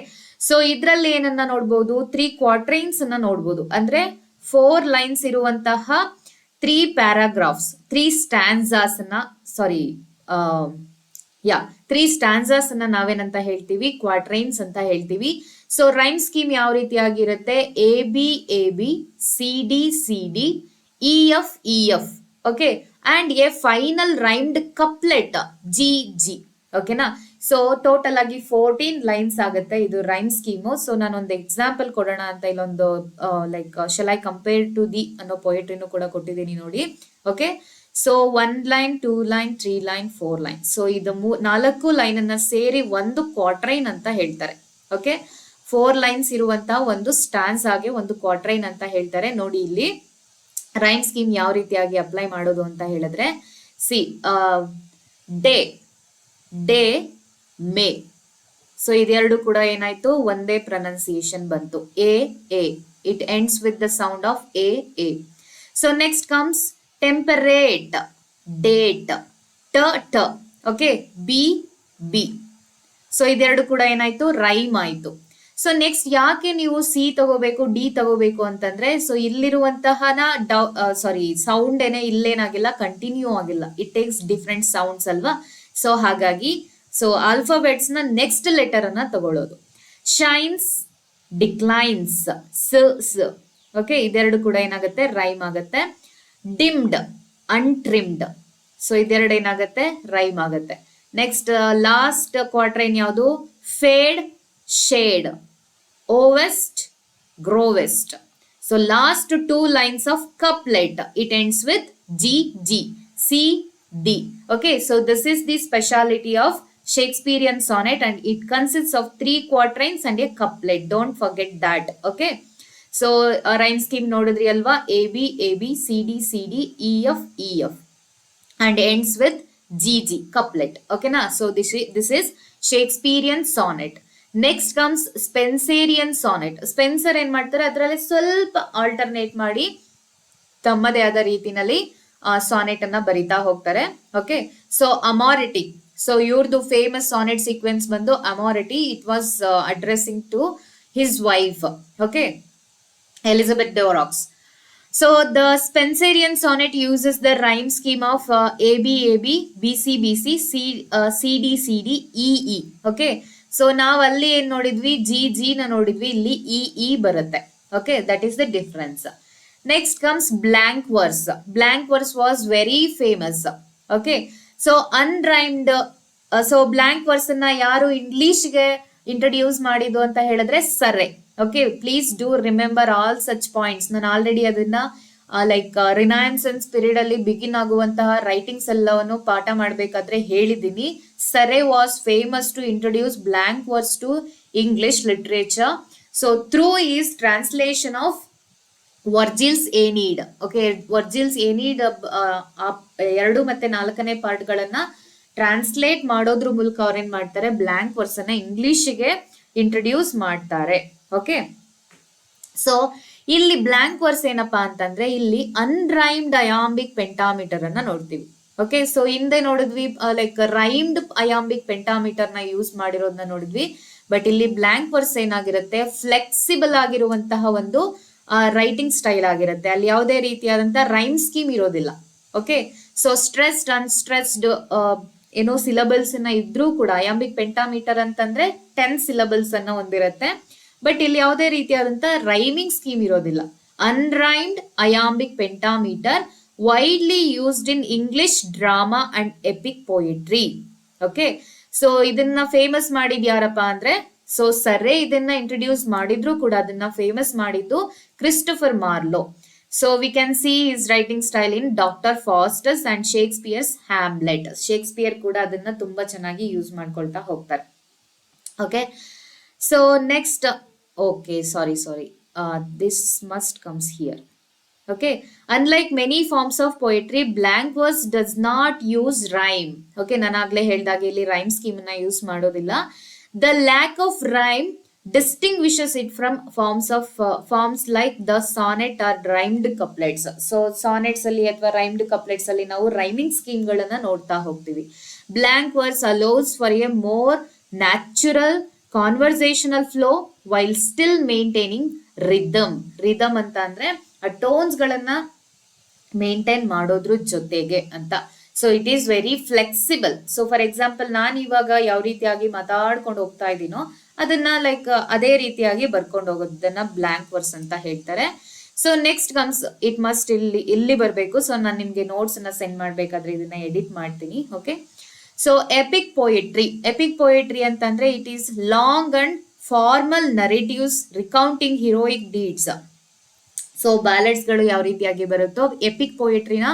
so ಇದ್ರಲ್ಲಿ ಏನನ್ನ ನೋಡ್ಬೋದು, 3 ಕ್ವಾಟ್ರೈನ್ಸ್ ಅನ್ನ ನೋಡ್ಬೋದು. ಅಂದ್ರೆ 4 ಲೈನ್ಸ್ ಇರುವಂತಹ 3 ಪ್ಯಾರಾಗ್ರಾಫ್ಸ್, 3 ಸ್ಟ್ಯಾನ್ಸಾಸ್ ಅನ್ನ, ಸಾರಿ, 3 ಸ್ಟ್ಯಾನ್ಸಾಸ್ ಅನ್ನ ನಾವೇನಂತ ಹೇಳ್ತೀವಿ, ಕ್ವಾಟ್ರೈನ್ಸ್ ಅಂತ ಹೇಳ್ತೀವಿ. ಸೊ ರೈಮ್ ಸ್ಕೀಮ್ ಯಾವ ರೀತಿಯಾಗಿರುತ್ತೆ, A B C D E F, okay, and a final rhymed couplet G. ಓಕೆನಾ. ಸೊ ಟೋಟಲ್ ಆಗಿ 14 ಲೈನ್ಸ್ ಆಗುತ್ತೆ ಇದು ರೈಮ್ ಸ್ಕೀಮು. ಸೊ ನಾನೊಂದು ಎಕ್ಸಾಂಪಲ್ ಕೊಡೋಣ ಅಂತ ಇಲ್ಲೊಂದು like shall I compare to thee ಅನ್ನೋ ಪೊಯೆಟ್ರಿನೂ ಕೂಡ ಕೊಟ್ಟಿದ್ದೀನಿ ನೋಡಿ. Okay, so 1 line, 2 line, 3 line, 4 line. So ಇದು 4 ಲೈನ್ ಅನ್ನ ಸೇರಿ ಒಂದು ಕ್ವಾಟ್ರೈನ್ ಅಂತ ಹೇಳ್ತಾರೆ. ಓಕೆ, 4 ಲೈನ್ಸ್ ಇರುವಂತಹ ಒಂದು ಸ್ಟ್ಯಾನ್ಸ್ ಆಗಿ ಒಂದು ಕ್ವಾಟ್ರೈನ್ ಅಂತ ಹೇಳ್ತಾರೆ. ನೋಡಿ ಇಲ್ಲಿ ರೈಮ್ ಸ್ಕೀಮ್ ಯಾವ ರೀತಿಯಾಗಿ ಅಪ್ಲೈ ಮಾಡೋದು ಅಂತ ಹೇಳಿದ್ರೆ, ಸಿ ಡೇ ಮೇ. ಸೊ ಇದೆರಡು ಕೂಡ ಏನಾಯ್ತು, ಒಂದೇ ಪ್ರೊನೌನ್ಸಿಯೇಷನ್ ಬಂತು, A it ends with the sound of A. So next comes temperate, date, ಟ. Okay, B. ಸೊ ಇದೆರಡು ಕೂಡ ಏನಾಯ್ತು, ರೈಮ್ ಆಯ್ತು. ಸೊ ನೆಕ್ಸ್ಟ್ ಯಾಕೆ ನೀವು ಸಿ ತಗೋಬೇಕು, ಡಿ ತಗೋಬೇಕು ಅಂತಂದ್ರೆ, ಸೊ ಇಲ್ಲಿರುವಂತಹ ಸೌಂಡ್ ಇಲ್ಲೇನಾಗಿಲ್ಲ, ಕಂಟಿನ್ಯೂ ಆಗಿಲ್ಲ, ಇಟ್ ಟೇಕ್ಸ್ ಡಿಫ್ರೆಂಟ್ ಸೌಂಡ್ಸ್ ಅಲ್ವಾ. ಸೊ ಹಾಗಾಗಿ ಸೊ ಆಲ್ಫಾಬೆಟ್ಸ್ ನ ನೆಕ್ಸ್ಟ್ ಲೆಟರ್ ಅನ್ನ ತಗೊಳ್ಳೋದು. ಶೈನ್ಸ್, ಡಿಕ್ಲೈನ್ಸ್, ಸ್. ಓಕೆ, ಇದೆರಡು ಕೂಡ ಏನಾಗುತ್ತೆ, ರೈಮ್ ಆಗುತ್ತೆ. ಡಿಮ್ಡ್, ಅನ್ಟ್ರಿಮ್ಡ್. ಸೊ ಇದೆರಡು ಏನಾಗುತ್ತೆ, ರೈಮ್ ಆಗುತ್ತೆ. ನೆಕ್ಸ್ಟ್ ಲಾಸ್ಟ್ ಕ್ವಾಟ್ರೈನ್ ಯಾವುದು, fade, shade, owest, growest. So last 2 lines of couplet, it ends with G, C, D. Okay, so this is the speciality of Shakespearean sonnet and it consists of 3 quatrains and a couplet. Don't forget that. Okay, so rhyme scheme nodidri alva, A B C D E F and ends with G, couplet. Okay na. So this is Shakespearean sonnet. Next comes Spenserian sonnet. Spenser ಏನ್ ಮಾಡ್ತಾರೆ, ಅದರಲ್ಲಿ ಸ್ವಲ್ಪ alternate ಮಾಡಿ ತಮ್ಮದೇ ಆದ ರೀತಿನಲ್ಲಿ sonnet ಅನ್ನ ಬರಿತಾ ಹೋಗ್ತಾರೆ. Okay, so Amoretti. ಸೊ ಇವ್ರದ್ದು ಫೇಮಸ್ ಸಾನೆಟ್ ಸೀಕ್ವೆನ್ಸ್ ಬಂದು Amoretti. It was addressing to his wife, okay, Elizabeth ಡೋರಾಕ್ಸ್. So the Spenserian sonnet uses the rhyme scheme of A B, BC, CD, E. Okay, so ನಾವು ಅಲ್ಲಿ ಏನ್ ನೋಡಿದ್ವಿ, G ನ ನೋಡಿದ್ವಿ, ಇಲ್ಲಿ ಇ ಬರುತ್ತೆ. Okay, that is the difference. Next comes blank verse. Blank verse was very famous. Okay, so unrhymed. So blank verse ಅನ್ನ ಯಾರು ಇಂಗ್ಲಿಷ್ಗೆ ಇಂಟ್ರೊಡ್ಯೂಸ್ ಮಾಡಿದ್ದು ಅಂತ ಹೇಳಿದ್ರೆ Surrey. Okay, please do remember all such points. ನಾನು ಆಲ್ರೆಡಿ ಅದನ್ನ like Renaissance period ಅಲ್ಲಿ begin ಆಗುವಂತಹ ರೈಟಿಂಗ್ಸ್ ಎಲ್ಲವನ್ನು ಪಾಠ ಮಾಡಬೇಕಾದ್ರೆ ಹೇಳಿದ್ದೀನಿ. Surrey was famous to introduce blank verse to English literature. So through his translation of Virgil's ಎನೀಡ್. Okay, ವರ್ಜಿಲ್ಸ್ ಎನೀಡ್ 2 ಮತ್ತೆ 4ನೇ ಪಾರ್ಟ್ಗಳನ್ನ ಟ್ರಾನ್ಸ್ಲೇಟ್ ಮಾಡೋದ್ರ ಮೂಲಕ ಅವ್ರೇನ್ ಮಾಡ್ತಾರೆ, ಬ್ಲಾಂಕ್ ವರ್ಸ್ ಅನ್ನ ಇಂಗ್ಲಿಷ್ಗೆ ಇಂಟ್ರೊಡ್ಯೂಸ್ ಮಾಡ್ತಾರೆ. ಓಕೆ, ಸೊ ಇಲ್ಲಿ ಬ್ಲಾಂಕ್ ವರ್ಸ್ ಏನಪ್ಪಾ ಅಂತಂದ್ರೆ, ಇಲ್ಲಿ ಅನ್ರೈಮ್ಡ್ ಅಯಾಂಬಿಕ್ ಪೆಂಟಾಮೀಟರ್ ಅನ್ನ ನೋಡ್ತೀವಿ. ಓಕೆ, ಸೊ ಹಿಂದೆ ನೋಡಿದ್ವಿ ಲೈಕ್ ರೈಮ್ಡ್ ಅಯಾಂಬಿಕ್ ಪೆಂಟಾಮೀಟರ್ ನ ಯೂಸ್ ಮಾಡಿರೋದನ್ನ ನೋಡಿದ್ವಿ. ಬಟ್ ಇಲ್ಲಿ ಬ್ಲಾಂಕ್ ವರ್ಸ್ ಏನಾಗಿರುತ್ತೆ, ಫ್ಲೆಕ್ಸಿಬಲ್ ಆಗಿರುವಂತಹ ಒಂದು ರೈಟಿಂಗ್ ಸ್ಟೈಲ್ ಆಗಿರುತ್ತೆ. ಅಲ್ಲಿ ಯಾವುದೇ ರೀತಿಯಾದಂತಹ ರೈಮ್ ಸ್ಕೀಮ್ ಇರೋದಿಲ್ಲ. ಓಕೆ, ಸೊ ಸ್ಟ್ರೆಸ್ಡ್ ಅನ್ಸ್ಟ್ರೆಸ್ಡ್ ಏನೋ ಸಿಲಬಲ್ಸ್ ಅನ್ನ ಇದ್ರೂ ಕೂಡ, ಅಯಾಂಬಿಕ್ ಪೆಂಟಾಮೀಟರ್ ಅಂತಂದ್ರೆ 10 ಸಿಲಬಲ್ಸ್ ಅನ್ನ ಹೊಂದಿರುತ್ತೆ. ಬಟ್ ಇಲ್ಲಿ ಯಾವುದೇ ರೀತಿಯಾದಂತಹ ರೈಮಿಂಗ್ ಸ್ಕೀಮ್ ಇರೋದಿಲ್ಲ. Unrhymed iambic pentameter widely used in English drama and epic poetry. Okay, so ಇದನ್ನ ಫೇಮಸ್ ಮಾಡಿದ್ ಯಾರಪ್ಪ ಅಂದ್ರೆ, ಸೊ ಸರ್ರೆ ಇದನ್ನ ಇಂಟ್ರೊಡ್ಯೂಸ್ ಮಾಡಿದ್ರು ಕೂಡ ಅದನ್ನ ಫೇಮಸ್ ಮಾಡಿದ್ದು Christopher Marlowe. So we can see his writing style in Doctor Faustus and Shakespeare's Hamlet. Shakespeare ಕೂಡ ಅದನ್ನ ತುಂಬಾ ಚೆನ್ನಾಗಿ ಯೂಸ್ ಮಾಡ್ಕೊಳ್ತಾ ಹೋಗ್ತಾರೆ. Okay, so next, okay, sorry, this must comes here. Okay, unlike many forms of poetry, blank verse does not use rhyme. Okay, ನಾನು ಆಗ್ಲೇ ಹೇಳ್ದಾಗೆ ಇಲ್ಲಿ ರೈಮ್ ಸ್ಕೀಮ್ ನ ಯೂಸ್ ಮಾಡೋದಿಲ್ಲ. The lack of rhyme distinguishes it from forms like the sonnet or rhymed couplets. So sonnets ಅಲ್ಲಿ ಅಥವಾ ರೈಮ್ಡ್ ಕಪ್ಲೆಟ್ಸ್ ಅಲ್ಲಿ ನಾವು ರೈಮಿಂಗ್ ಸ್ಕೀಮ್ ಗಳನ್ನ ನೋಡ್ತಾ ಹೋಗ್ತೀವಿ. Blank verse allows for a more natural conversational flow while still maintaining rhythm ಅಂತ ಅಂದ್ರೆ ಆ ಟೋನ್ಸ್ ಗಳನ್ನ ಮೇಂಟೈನ್ ಮಾಡೋದ್ರ ಜೊತೆಗೆ ಅಂತ. So it is very flexible. So for example ನಾನು ಇವಾಗ ಯಾವ ರೀತಿಯಾಗಿ ಮಾತಾಡ್ಕೊಂಡು ಹೋಗ್ತಾ ಇದ್ದೀನೋ ಅದನ್ನ ಲೈಕ್ ಅದೇ ರೀತಿಯಾಗಿ ಬರ್ಕೊಂಡು ಹೋಗೋದನ್ನ ಬ್ಲಾಂಕ್ ವರ್ಸ್ ಅಂತ ಹೇಳ್ತಾರೆ. So next comes it must ಇಲ್ಲಿ ಬರಬೇಕು. ಸೊ ನಾನು ನಿಮ್ಗೆ ನೋಟ್ಸ್ ಅನ್ನ ಸೆಂಡ್ ಮಾಡ್ಬೇಕಾದ್ರೆ ಇದನ್ನ ಎಡಿಟ್ ಮಾಡ್ತೀನಿ. ಓಕೆ, ಸೊ ಎಪಿಕ್ ಪೋಯೆಟ್ರಿ ಅಂತಂದ್ರೆ it is long and formal narratives recounting heroic deeds. So ballads ಗಳು ಯಾವ ರೀತಿಯಾಗಿ ಬರುತ್ತೋ ಎಪಿಕ್ ಪೋಯೆಟ್ರಿನ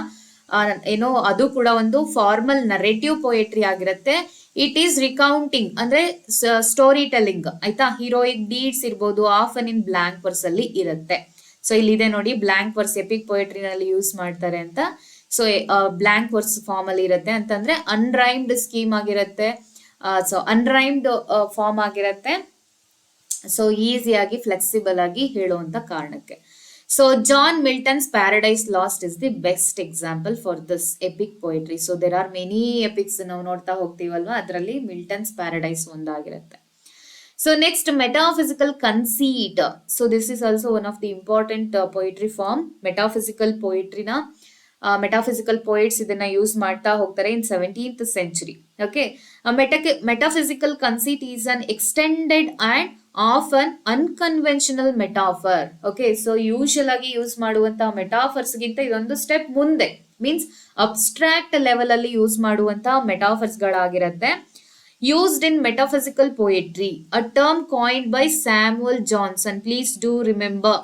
ಏನೋ ಅದು ಕೂಡ ಒಂದು ಫಾರ್ಮಲ್ ನರೇಟಿವ್ ಪೋಯೆಟ್ರಿ ಆಗಿರುತ್ತೆ. ಇಟ್ ಈಸ್ ರಿಕೌಂಟಿಂಗ್ ಅಂದ್ರೆ ಸ್ಟೋರಿ ಟೆಲ್ಲಿಂಗ್ ಆಯ್ತಾ. ಹೀರೋಯಿಕ್ ಡೀಡ್ಸ್ ಇರ್ಬೋದು, ಆಫನ್ ಇನ್ ಬ್ಲಾಂಕ್ ವರ್ಸ್ ಅಲ್ಲಿ ಇರುತ್ತೆ. ಸೊ ಇಲ್ಲಿದೆ ನೋಡಿ, ಬ್ಲಾಂಕ್ ವರ್ಸ್ ಎಪಿಕ್ ಪೋಯೆಟ್ರಿನಲ್ಲಿ ಯೂಸ್ ಮಾಡ್ತಾರೆ ಅಂತ. ಸೊ ಬ್ಲಾಂಕ್ ವರ್ಸ್ ಫಾರ್ಮ್ ಅಲ್ಲಿ ಇರುತ್ತೆ ಅಂತಂದ್ರೆ ಅನ್ರೈಮ್ಡ್ ಸ್ಕೀಮ್ ಆಗಿರುತ್ತೆ. ಸೊ ಅನ್ರೈಮ್ಡ್ ಫಾರ್ಮ್ ಆಗಿರುತ್ತೆ. ಸೊ ಈಸಿಯಾಗಿ ಫ್ಲೆಕ್ಸಿಬಲ್ ಆಗಿ ಹೇಳುವಂತ ಕಾರಣಕ್ಕೆ. So John Milton's Paradise Lost is the best example for this epic poetry. So there are many epics ನಾವು ನೋಡ್ತಾ ಹೋಗ್ತೀವಲ್ವಾ, ಅದರಲ್ಲಿ ಮಿಲ್ಟನ್ಸ್ ಪ್ಯಾರಡೈಸ್ ಒಂದಾಗಿರುತ್ತೆ. So next metaphysical conceit. So this is also one of the important poetry form. Metaphysical ಪೊಯಿಟ್ರಿನ metaphysical poets ಇದನ್ನ use ಮಾಡ್ತಾ ಹೋಗ್ತಾರೆ in 17th century. Okay, metaphysical conceit is an extended and often unconventional metaphor. Okay, so usual ಆಗಿ use ಮಾಡುವಂತಹ metaphors ಗಿಂತ ಇದೊಂದು step ಮುಂದೆ, means abstract level ಅಲ್ಲಿ ಯೂಸ್ ಮಾಡುವಂತಹ ಮೆಟಾಫರ್ಸ್ ಗಳಾಗಿರುತ್ತೆ. Used in metaphysical poetry, a term coined by Samuel Johnson. Please do remember.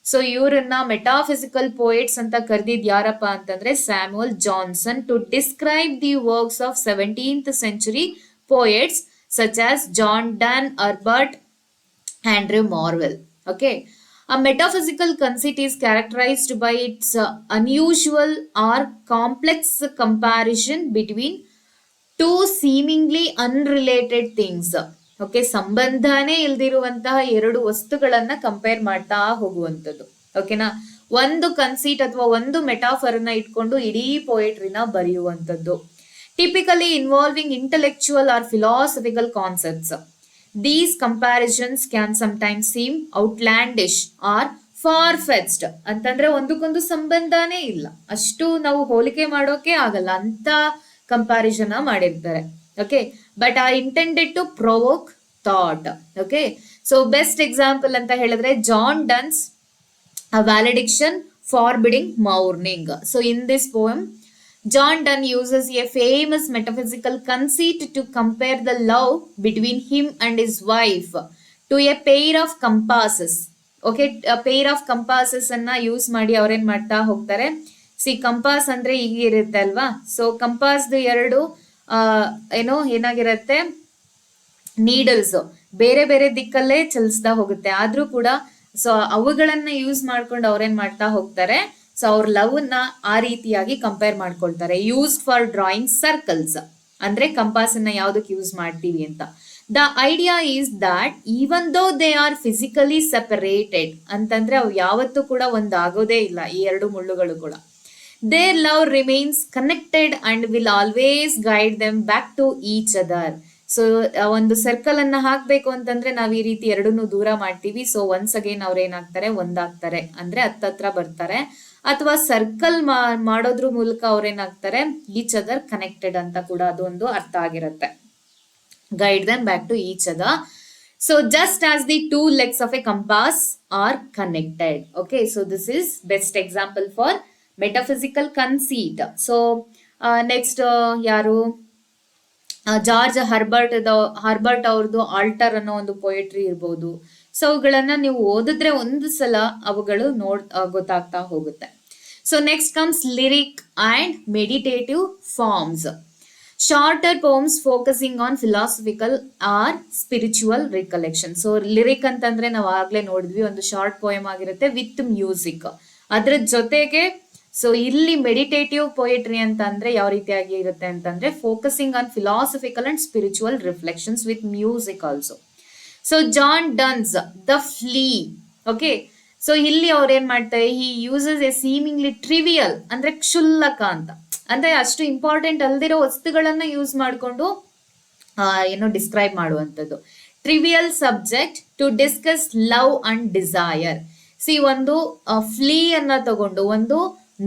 So ಇವರನ್ನ ಮೆಟಾಫಿಸಿಕಲ್ ಪೋಯೆಟ್ಸ್ ಅಂತ ಕರೆದಿದ್ ಯಾರಪ್ಪ ಅಂತಂದ್ರೆ Samuel Johnson to describe the works of 17th century poets such as John Donne, Herbert, Andrew Marvell. Okay, a metaphysical conceit is characterized by its unusual or complex comparison between two seemingly unrelated things. Okay, ಸಂಬಂಧನೇ ಇಲ್ದಿರುವಂತಹ ಎರಡು ವಸ್ತುಗಳನ್ನ compare ಮಾಡ್ತಾ ಹೋಗುವಂಥದ್ದು. ಓಕೆನಾ, ಒಂದು ಕನ್ಸೀಟ್ ಅಥವಾ ಒಂದು ಮೆಟಾಫರ್ ಅನ್ನ ಇಟ್ಕೊಂಡು ಇಡೀ ಪೋಯೆಟ್ರಿನ ಬರೆಯುವಂಥದ್ದು. Typically involving intellectual or philosophical concepts. These comparisons can sometimes seem outlandish or far fetched. ಅಂತಂದ್ರೆ ಒಂದಕ್ಕೊಂದು ಸಂಬಂಧನೇ ಇಲ್ಲ, ಅಷ್ಟು ನಾವು ಹೋಲಿಕೆ ಮಾಡೋಕೆ ಆಗಲ್ಲ ಅಂತ ಕಂಪ್ಯಾರಿಸನ್ ಮಾಡಿರ್ತಾರೆ. Okay, but are intended to provoke thought. Okay, so best example ಅಂತ ಹೇಳಿದ್ರೆ John Donne's Valediction Forbidding Mourning. So in this poem John Donne uses a famous metaphysical conceit to compare the love between him and his wife to a pair of compasses. Okay, a pair of compasses ಅನ್ನ use ಮಾಡಿ ಅವ್ರೇನ್ ಮಾಡ್ತಾ ಹೋಗ್ತಾರೆ. Compass ಅಂದ್ರೆ ಹೀಗಿರುತ್ತೆ ಅಲ್ವಾ. So ಕಂಪಾಸ್ದು ಎರಡು ಏನಾಗಿರುತ್ತೆ, needles ಬೇರೆ ಬೇರೆ ದಿಕ್ಕಲ್ಲೇ ಚಲಿಸ್ತಾ ಹೋಗುತ್ತೆ. ಆದ್ರೂ ಕೂಡ ಸೊ ಅವುಗಳನ್ನ ಯೂಸ್ ಮಾಡ್ಕೊಂಡು ಅವ್ರೇನ್ ಮಾಡ್ತಾ ಹೋಗ್ತಾರೆ. ಸೊ ಅವ್ರ ಲವ್ ನ ಆ ರೀತಿಯಾಗಿ ಕಂಪೇರ್ ಮಾಡ್ಕೊಳ್ತಾರೆ. ಯೂಸ್ಡ್ ಫಾರ್ ಡ್ರಾಯಿಂಗ್ ಸರ್ಕಲ್ಸ್ ಅಂದ್ರೆ ಕಂಪಾಸ್ ಅನ್ನ ಯಾವ್ದಕ್ಕೆ ಯೂಸ್ ಮಾಡ್ತೀವಿ ಅಂತ. The idea is that even though they are physically separated ಅಂತಂದ್ರೆ ಅವು ಯಾವತ್ತೂ ಕೂಡ ಒಂದಾಗೋದೇ ಇಲ್ಲ, ಈ ಎರಡು ಮುಳ್ಳುಗಳು ಕೂಡ. Their love remains connected and will always guide them back to each other. So ಒಂದು ಸರ್ಕಲ್ ಅನ್ನ ಹಾಕ್ಬೇಕು ಅಂತಂದ್ರೆ ನಾವ್ ಈ ರೀತಿ ಎರಡನ್ನೂ ದೂರ ಮಾಡ್ತೀವಿ. ಸೊ ಒನ್ಸ್ ಅಗೇನ್ ಅವ್ರ ಏನಾಗ್ತಾರೆ, ಒಂದಾಗ್ತಾರೆ, ಅಂದ್ರೆ ಹತ್ತತ್ರ ಬರ್ತಾರೆ. ಅಥವಾ ಸರ್ಕಲ್ ಮಾಡೋದ್ರ ಮೂಲಕ ಅವ್ರೇನಾಗ್ತಾರೆ, ಈಚ್ ಅದರ್ ಕನೆಕ್ಟೆಡ್ ಅಂತ ಕೂಡ ಅದೊಂದು ಅರ್ಥ ಆಗಿರುತ್ತೆ. Guide them back to each other. So just as the two legs of a compass are connected. Okay, so this is best example for metaphysical conceit. So next ಯಾರು, George Herbert ಅವ್ರದ್ದು altar ಅನ್ನೋ ಒಂದು poetry ಇರ್ಬೋದು. So ಅವುಗಳನ್ನ ನೀವು ಓದಿದ್ರೆ ಒಂದು ಸಲ ಅವುಗಳು ಗೊತ್ತಾಗ್ತಾ ಹೋಗುತ್ತೆ. So next comes lyric and meditative forms. Shorter poems focusing on philosophical or spiritual recollection. So lyric ಅಂತಂದ್ರೆ ನಾವು ಆಗ್ಲೇ ನೋಡಿದ್ವಿ, ಒಂದು ಶಾರ್ಟ್ ಪೋಯಮ್ ಆಗಿರುತ್ತೆ ವಿತ್ ಮ್ಯೂಸಿಕ್. ಅದ್ರ ಜೊತೆಗೆ ಸೊ ಇಲ್ಲಿ ಮೆಡಿಟೇಟಿವ್ ಪೊಯೆಟ್ರಿ ಅಂತ ಅಂದ್ರೆ ಯಾವ ರೀತಿಯಾಗಿ ಇರುತ್ತೆ ಅಂತಂದ್ರೆ focusing on philosophical and spiritual reflections with music also. So John Donne's the Flea. Okay, so ಇಲ್ಲಿ ಅವ್ರು ಏನ್ ಮಾಡ್ತಾರೆ, he uses a seemingly trivial ಅಂದ್ರೆ ಕ್ಷುಲ್ಲಕ ಅಂತ, ಅಂದ್ರೆ ಅಷ್ಟು ಇಂಪಾರ್ಟೆಂಟ್ ಅಲ್ದಿರೋ ವಸ್ತುಗಳನ್ನ ಯೂಸ್ ಮಾಡಿಕೊಂಡು ಏನು ಡಿಸ್ಕ್ರೈಬ್ ಮಾಡುವಂಥದ್ದು. Trivial subject to discuss love and desire. See ಒಂದು ಫ್ಲೀ ಅನ್ನ ತಗೊಂಡು, ಒಂದು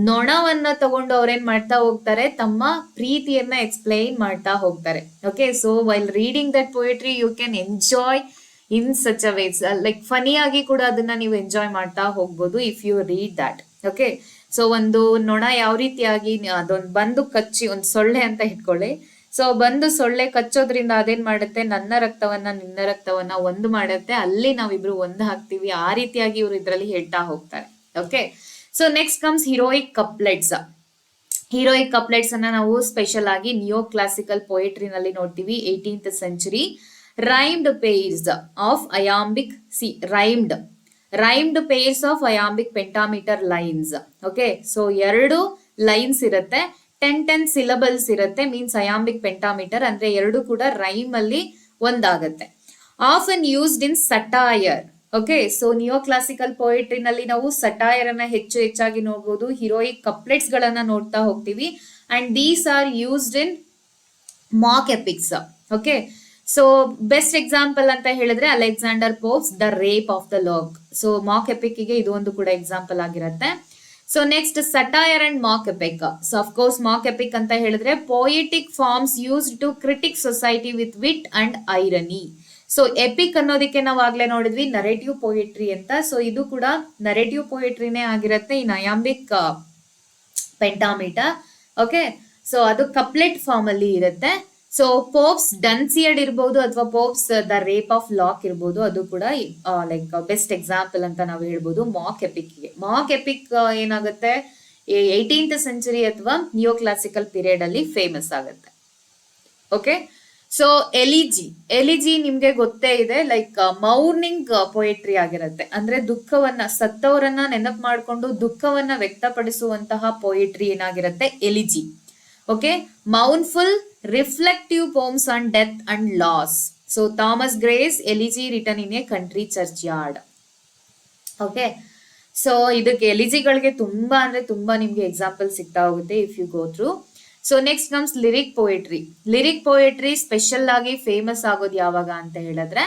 ನೊಣವನ್ನ ತಗೊಂಡು ಅವ್ರೇನ್ ಮಾಡ್ತಾ ಹೋಗ್ತಾರೆ, ತಮ್ಮ ಪ್ರೀತಿಯನ್ನ ಎಕ್ಸ್ಪ್ಲೈನ್ ಮಾಡ್ತಾ ಹೋಗ್ತಾರೆ. Okay, so while reading that poetry you can enjoy in such a ways, like ಫನಿಯಾಗಿ ಕೂಡ ಅದನ್ನ ನೀವು ಎಂಜಾಯ್ ಮಾಡ್ತಾ ಹೋಗ್ಬೋದು if you read that. Okay, so ಒಂದು ನೊಣ ಯಾವ ರೀತಿಯಾಗಿ ಅದೊಂದು ಬಂದು ಕಚ್ಚಿ, ಒಂದು ಸೊಳ್ಳೆ ಅಂತ ಇಟ್ಕೊಳ್ಳಿ, ಸೊ ಬಂದು ಸೊಳ್ಳೆ ಕಚ್ಚೋದ್ರಿಂದ ಅದೇನ್ ಮಾಡುತ್ತೆ, ನನ್ನ ರಕ್ತವನ್ನ ನಿನ್ನ ರಕ್ತವನ್ನ ಒಂದು ಮಾಡುತ್ತೆ, ಅಲ್ಲಿ ನಾವಿಬ್ರು ಒಂದು ಹಾಕ್ತಿವಿ, ಆ ರೀತಿಯಾಗಿ ಇವ್ರು ಇದ್ರಲ್ಲಿ ಹೇಳ್ತಾ ಹೋಗ್ತಾರೆ. Okay, so next comes heroic couplets. Heroic couplets ಅನ್ನ ನಾವು ಸ್ಪೆಷಲ್ ಆಗಿ ನಿಯೋ ಕ್ಲಾಸಿಕಲ್ ಪೊಯೆಟ್ರಿನಲ್ಲಿ ನೋಡ್ತೀವಿ. 18th century rhymed pairs of iambic, rhymed pairs of iambic pentameter lines. Okay, so 2 lines ಇರುತ್ತೆ, 10 ಸಿಲಬಲ್ಸ್ ಇರುತ್ತೆ, ಮೀನ್ಸ್ ಅಯಾಂಬಿಕ್ ಪೆಂಟಾಮೀಟರ್ ಅಂದ್ರೆ 2 ಕೂಡ ರೈಮ್ ಅಲ್ಲಿ ಒಂದಾಗತ್ತೆ. Often used in satire. Okay, so neo classical ಪೊಯೆಟ್ರಿನಲ್ಲಿ ನಾವು ಸಟೈರ್ ಅನ್ನ ಹೆಚ್ಚಾಗಿ ನೋಡ್ಬೋದು, ಹೀರೋಯಿಕ್ ಕಪ್ಲೆಟ್ಸ್ ಗಳನ್ನ ನೋಡ್ತಾ ಹೋಗ್ತೀವಿ, and these are used in mock epics. Okay, so best example ಅಂತ ಹೇಳಿದ್ರೆ Alexander Pope's the Rape of the Lock. So mock epic ಗೆ ಇದು ಒಂದು ಕೂಡ ಎಕ್ಸಾಂಪಲ್ ಆಗಿರುತ್ತೆ. So next satire and mock epic. So of course mock epic ಅಂತ ಹೇಳಿದ್ರೆ poetic forms used to critic society with wit and irony. So epic ಅನ್ನೋದಕ್ಕೆ ನಾವು ಆಗ್ಲೇ ನೋಡಿದ್ವಿ ನರೇಟಿವ್ ಪೊಯೆಟ್ರಿ ಅಂತ. ಸೊ ಇದು ಕೂಡ ನರೇಟಿವ್ ಪೊಯೆಟ್ರಿನೇ ಆಗಿರುತ್ತೆ ಇನ್ ಅಯಾಂಬಿಕ್ ಪೆಂಟಾಮೀಟರ್. ಓಕೆ, ಸೊ ಅದು ಕಪ್ಲೆಟ್ ಫಾರ್ಮ್ ಅಲ್ಲಿ ಇರುತ್ತೆ. ಸೊ ಪೋಪ್ಸ್ ಡನ್ಸಿಯಡ್ ಇರ್ಬೋದು ಅಥವಾ ಪೋಪ್ಸ್ ದ ರೇಪ್ ಆಫ್ ಲಾಕ್ ಇರ್ಬೋದು, ಅದು ಕೂಡ ಲೈಕ್ ಬೆಸ್ಟ್ ಎಕ್ಸಾಂಪಲ್ ಅಂತ ನಾವು ಹೇಳ್ಬೋದು ಮಾಕ್ ಎಪಿಕ್ಗೆ. ಮಾಕ್ ಎಪಿಕ್ ಏನಾಗುತ್ತೆ 18th century ಅಥವಾ ನಿಯೋ ಕ್ಲಾಸಿಕಲ್ ಪೀರಿಯಡ್ ಅಲ್ಲಿ ಫೇಮಸ್ ಆಗುತ್ತೆ. ಓಕೆ, ಸೊ ಎಲಿಜಿ ನಿಮ್ಗೆ ಗೊತ್ತೇ ಇದೆ, ಲೈಕ್ ಮೌರ್ನಿಂಗ್ ಪೊಯೆಟ್ರಿ ಆಗಿರುತ್ತೆ, ಅಂದ್ರೆ ದುಃಖವನ್ನ, ಸತ್ತವರನ್ನ ನೆನಪು ಮಾಡ್ಕೊಂಡು ದುಃಖವನ್ನ ವ್ಯಕ್ತಪಡಿಸುವಂತಹ ಪೊಯೆಟ್ರಿ ಏನಾಗಿರುತ್ತೆ, elegy. Okay, mournful reflective poems on death and loss. So Thomas Gray's Elegy Written in a Country Churchyard. Okay, so ಇದಕ್ಕೆ ಎಲಿಜಿಗಳಿಗೆ ತುಂಬಾ ಅಂದ್ರೆ ತುಂಬಾ ನಿಮ್ಗೆ ಎಕ್ಸಾಂಪಲ್ ಸಿಗ್ತಾ ಹೋಗುತ್ತೆ if you go through. So next comes lyric poetry. Lyric poetry special ಆಗಿ famous ಆಗೋದು ಯಾವಾಗ ಅಂತ ಹೇಳಿದ್ರೆ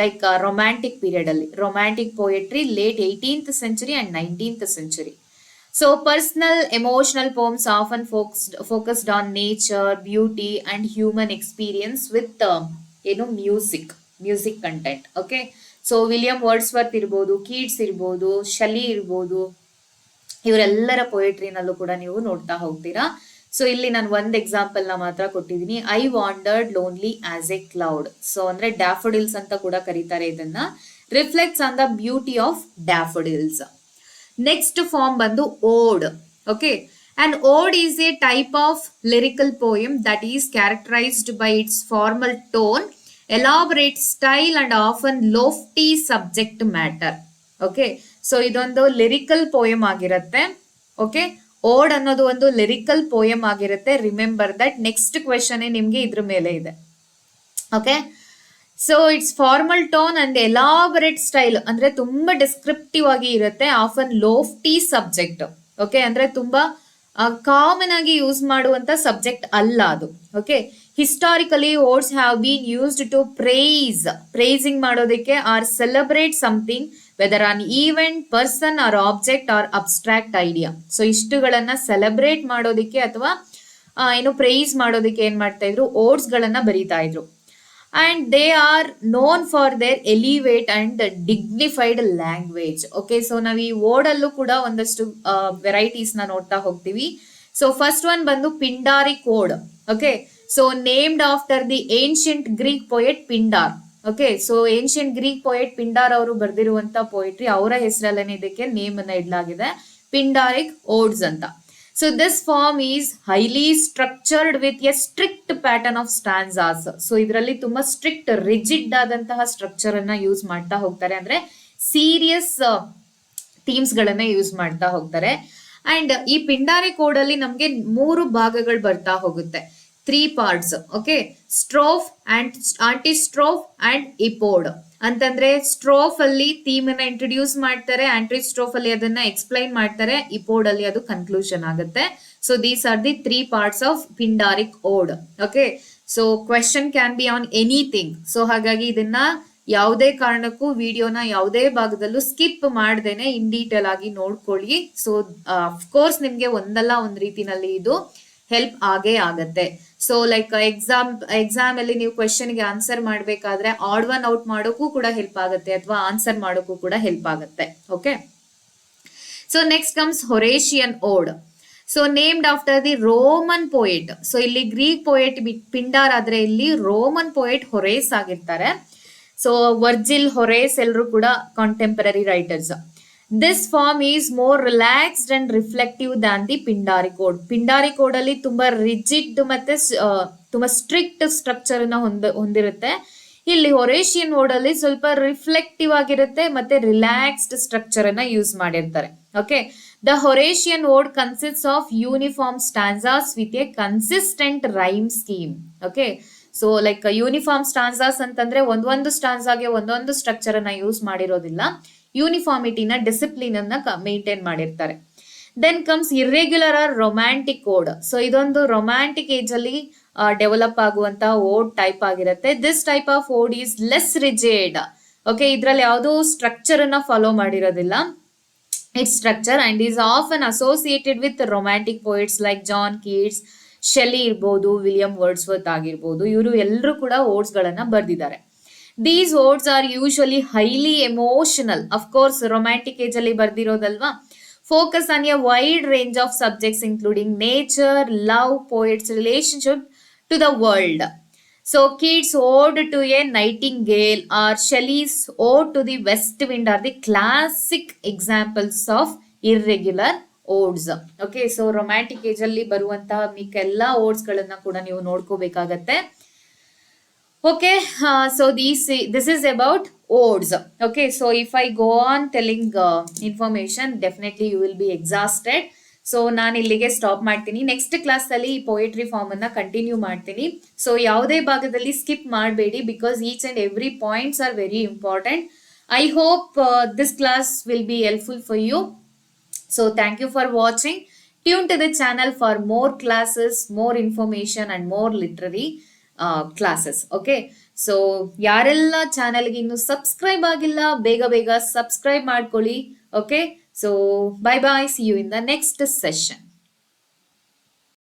ಲೈಕ್ ರೊಮ್ಯಾಂಟಿಕ್ ಪೀರಿಯಡ್ ಅಲ್ಲಿ. Romantic poetry late 18th century and 19th century. So personal emotional poems often focused on nature, beauty and human experience with music content. Okay, so William Wordsworth ಇರ್ಬೋದು, Keats ಇರ್ಬೋದು, ಶಲಿ ಇರ್ಬೋದು, ಇವರೆಲ್ಲರ ಪೊಯೆಟ್ರಿನಲ್ಲೂ ಕೂಡ ನೀವು ನೋಡ್ತಾ ಹೋಗ್ತೀರಾ. So ಇಲ್ಲಿ ನಾನು ಒಂದ್ ಎಕ್ಸಾಂಪಲ್ ನ ಮಾತ್ರ ಕೊಟ್ಟಿದ್ದೀನಿ. I wandered lonely as a cloud. So ಅಂದ್ರೆ ಡ್ಯಾಫೋಡಿಲ್ಸ್ ಅಂತ ಕೂಡ ಕರೀತಾರೆ ಇದನ್ನ. Reflects on the beauty of daffodils. Next form ಬಂದು ode. Okay, an ode is a type of lyrical poem that is characterized by its formal tone, elaborate style and often lofty subject matter. Okay, so ಇದೊಂದು lyrical poem ಆಗಿರುತ್ತೆ. Okay, ಓಡ್ ಅನ್ನೋದು ಒಂದು lyrical poem ಆಗಿರುತ್ತೆ. Remember that. Next question ನಿಮ್ಗೆ ಇದ್ರ ಮೇಲೆ ಇದೆ. Okay, so it's formal tone and elaborate style, ಅಂದ್ರೆ ತುಂಬಾ ಡಿಸ್ಕ್ರಿಪ್ಟಿವ್ ಆಗಿ ಇರುತ್ತೆ. Often ಲೋಫ್ಟಿ subject. ಓಕೆ, ಅಂದ್ರೆ ತುಂಬಾ ಕಾಮನ್ ಆಗಿ ಯೂಸ್ ಮಾಡುವಂತ ಸಬ್ಜೆಕ್ಟ್ ಅಲ್ಲ ಅದು. Okay, historically odes have been used to praising ಮಾಡೋದಕ್ಕೆ or celebrate something, whether an event, person or object or abstract idea. So ಇಷ್ಟುಗಳನ್ನ ಸೆಲೆಬ್ರೇಟ್ ಮಾಡೋದಕ್ಕೆ ಅಥವಾ ಪ್ರೈಸ್ ಮಾಡೋದಕ್ಕೆ ಏನ್ ಮಾಡ್ತಾ ಇದ್ರು, ಓಡ್ಸ್ ಗಳನ್ನ ಬರೀತಾ ಇದ್ರು. And they are known for their elevate and dignified language. Okay, so ನಾವು ಈ ಓಡಲ್ಲೂ ಕೂಡ ಒಂದಷ್ಟು ವೆರೈಟೀಸ್ ನ ನೋಡ್ತಾ ಹೋಗ್ತೀವಿ. ಸೊ ಫಸ್ಟ್ ಒನ್ ಬಂದು Pindaric ode. Okay, so named after the ancient Greek poet Pindar. Okay, so ancient Greek poet Pindar ಅವರು ಬರೆದಿರುವಂತ ಪೊಯೆಟ್ರಿ, ಅವರ ಹೆಸರಲ್ಲೇನೆ ಇದಕ್ಕೆ ನೇಮ್ ಅನ್ನ ಇಡಲಾಗಿದೆ, ಪಿಂಡಾರಿಕ್ ಓಡ್ಸ್ ಅಂತ. So this form is highly structured with a strict pattern of stanzas. So ಇದರಲ್ಲಿ ತುಂಬಾ strict rigid ಆದಂತಹ ಸ್ಟ್ರಕ್ಚರ್ ಅನ್ನ ಯೂಸ್ ಮಾಡ್ತಾ ಹೋಗ್ತಾರೆ, ಅಂದ್ರೆ ಸೀರಿಯಸ್ ಥೀಮ್ಸ್ ಗಳನ್ನ ಯೂಸ್ ಮಾಡ್ತಾ ಹೋಗ್ತಾರೆ. ಅಂಡ್ ಈ ಪಿಂಡಾರಿ ಕೋಡ್ ಅಲ್ಲಿ ನಮ್ಗೆ 3 ಭಾಗಗಳು ಬರ್ತಾ ಹೋಗುತ್ತೆ. 3 parts. ಓಕೆ, ಸ್ಟ್ರೋಫ್ ಅಂಡ್ ಆಂಟಿಸ್ಟ್ರೋಫ್ ಅಂಡ್ ಇಪೋಡ್ ಅಂತಂದ್ರೆ ಸ್ಟ್ರೋಫ್ ಅಲ್ಲಿ ಥೀಮ್ ಅನ್ನ ಇಂಟ್ರೊಡ್ಯೂಸ್ ಮಾಡ್ತಾರೆ, ಆಂಟಿಸ್ಟ್ರೋಫ್ ಅಲ್ಲಿ ಅದನ್ನ ಎಕ್ಸ್ಪ್ಲೈನ್ ಮಾಡ್ತಾರೆ, ಇಪೋಡ್ ಅಲ್ಲಿ ಅದು ಕನ್ಕ್ಲೂಷನ್ ಆಗುತ್ತೆ. So these are the 3 parts of Pindaric ode. Okay, so question can be on anything. So ಹಾಗಾಗಿ ಇದನ್ನ ಯಾವುದೇ ಕಾರಣಕ್ಕೂ ವಿಡಿಯೋನ ಯಾವುದೇ ಭಾಗದಲ್ಲೂ ಸ್ಕಿಪ್ ಮಾಡ್ದೇನೆ ಇನ್ ಡೀಟೇಲ್ ಆಗಿ ನೋಡ್ಕೊಳ್ಳಿ. ಸೊ ಅಫ್ಕೋರ್ಸ್ ನಿಮ್ಗೆ ಒಂದಲ್ಲ ಒಂದ್ ರೀತಿನಲ್ಲಿ ಇದು ಹೆಲ್ಪ್ ಆಗೇ ಆಗತ್ತೆ. ಸೊ ಲೈಕ್ ಎಕ್ಸಾಮ್ ಅಲ್ಲಿ ನೀವು ಕ್ವೆಶನ್ ಗೆ ಆನ್ಸರ್ ಮಾಡ್ಬೇಕಾದ್ರೆ ಆಡ್ ಒನ್ ಔಟ್ ಮಾಡೋಕ್ಕೂ ಕೂಡ ಹೆಲ್ಪ್ ಆಗುತ್ತೆ, ಅಥವಾ ಆನ್ಸರ್ ಮಾಡೋಕ್ಕೂ ಕೂಡ ಹೆಲ್ಪ್ ಆಗುತ್ತೆ. Okay, so next comes Horatian ode. So named after the Roman poet. So ಇಲ್ಲಿ ಗ್ರೀಕ್ ಪೋಯೆಟ್ ಪಿಂಡಾರ್ ಆದ್ರೆ ಇಲ್ಲಿ ರೋಮನ್ ಪೋಯೆಟ್ ಹೊರೇಸ್ ಆಗಿರ್ತಾರೆ. ಸೊ ವರ್ಜಿಲ್, ಹೊರೇಸ್ ಎಲ್ಲರೂ ಕೂಡ contemporary writers. This form is more relaxed and reflective than the Pindaric ode. Pindaric ode ಅಲ್ಲಿ ತುಂಬಾ rigid ಮತ್ತೆ ತುಂಬಾ ಸ್ಟ್ರಿಕ್ಟ್ ಸ್ಟ್ರಕ್ಚರ್ ನ ಹೊಂದಿರುತ್ತೆ. ಇಲ್ಲಿ ಹೊರೇಷಿಯನ್ ಓಡ್ ಅಲ್ಲಿ ಸ್ವಲ್ಪ ರಿಫ್ಲೆಕ್ಟಿವ್ ಆಗಿರುತ್ತೆ ಮತ್ತೆ ರಿಲ್ಯಾಕ್ಸ್ಡ್ ಸ್ಟ್ರಕ್ಚರ್ ಅನ್ನ ಯೂಸ್ ಮಾಡಿರ್ತಾರೆ. Okay, the Horatian ode consists of uniform stanzas with a consistent rhyme scheme. Okay, so like uniform stanzas ಅಂತಂದ್ರೆ ಒಂದೊಂದು ಸ್ಟಾನ್ಸಾಗೆ ಒಂದೊಂದು ಸ್ಟ್ರಕ್ಚರ್ ಅನ್ನ ಯೂಸ್ ಮಾಡಿರೋದಿಲ್ಲ, ಯೂನಿಫಾರ್ಮಿಟಿನ ಡಿಸಿಪ್ಲಿನ್ ಅನ್ನ ಮೇಂಟೈನ್ ಮಾಡಿರ್ತಾರೆ. Then comes irregular or romantic ode. So ಇದೊಂದು ರೊಮ್ಯಾಂಟಿಕ್ ಏಜ್ ಅಲ್ಲಿ ಡೆವಲಪ್ ಆಗುವಂತ ಓಡ್ ಟೈಪ್ ಆಗಿರುತ್ತೆ. This type of ode is less rigid. Okay, ಇದ್ರಲ್ಲಿ ಯಾವುದೋ ಸ್ಟ್ರಕ್ಚರ್ ಅನ್ನ follow ಮಾಡಿರೋದಿಲ್ಲ, it's structure and is often associated with romantic poets like John Keats, Shelley ಇರ್ಬೋದು, William Wordsworth ಆಗಿರ್ಬೋದು. ಇವರು ಎಲ್ಲರೂ ಕೂಡ ಓಡ್ಸ್ ಗಳನ್ನ ಬರ್ದಿದ್ದಾರೆ. These odes are usually highly emotional. Of course romantic age ಅಲ್ಲಿ ಬರ್ದಿರೋದಲ್ವಾ. Focus on a wide range of subjects including nature, love, poets relationship to the world. So Keats' ode to a nightingale or Shelley's ode to the west wind are the classic examples of irregular odes. Okay, so romantic age ಅಲ್ಲಿ ಬರುವಂತಹ ಮಿಕ್ಕೆಲ್ಲ ಓಡ್ಸ್ ಗಳನ್ನ ಕೂಡ ನೀವು ನೋಡ್ಕೋಬೇಕಾಗತ್ತೆ. Okay, so this is about odes. Okay, so if I go on telling information, definitely you will be exhausted. So ನಾನು ಇಲ್ಲಿಗೆ stop ಮಾಡ್ತೀನಿ. Next class ಅಲ್ಲಿ ಈ ಪೊಯೆಟ್ರಿ ಫಾರ್ಮ್ ಅನ್ನ ಕಂಟಿನ್ಯೂ ಮಾಡ್ತೀನಿ. ಸೊ ಯಾವುದೇ ಭಾಗದಲ್ಲಿ ಸ್ಕಿಪ್ ಮಾಡಬೇಡಿ, because each and every points are very important. I hope this class will be helpful for you. So thank you for watching. Tune to the channel for more classes, more information and more literary classes. Okay, so ಯಾರೆಲ್ಲ ಚಾನೆಲ್ಗೆ ಇನ್ನು subscribe ಆಗಿಲ್ಲ, ಬೇಗ ಬೇಗ subscribe ಮಾಡ್ಕೊಳ್ಳಿ. Okay, so bye bye, see you in the next session.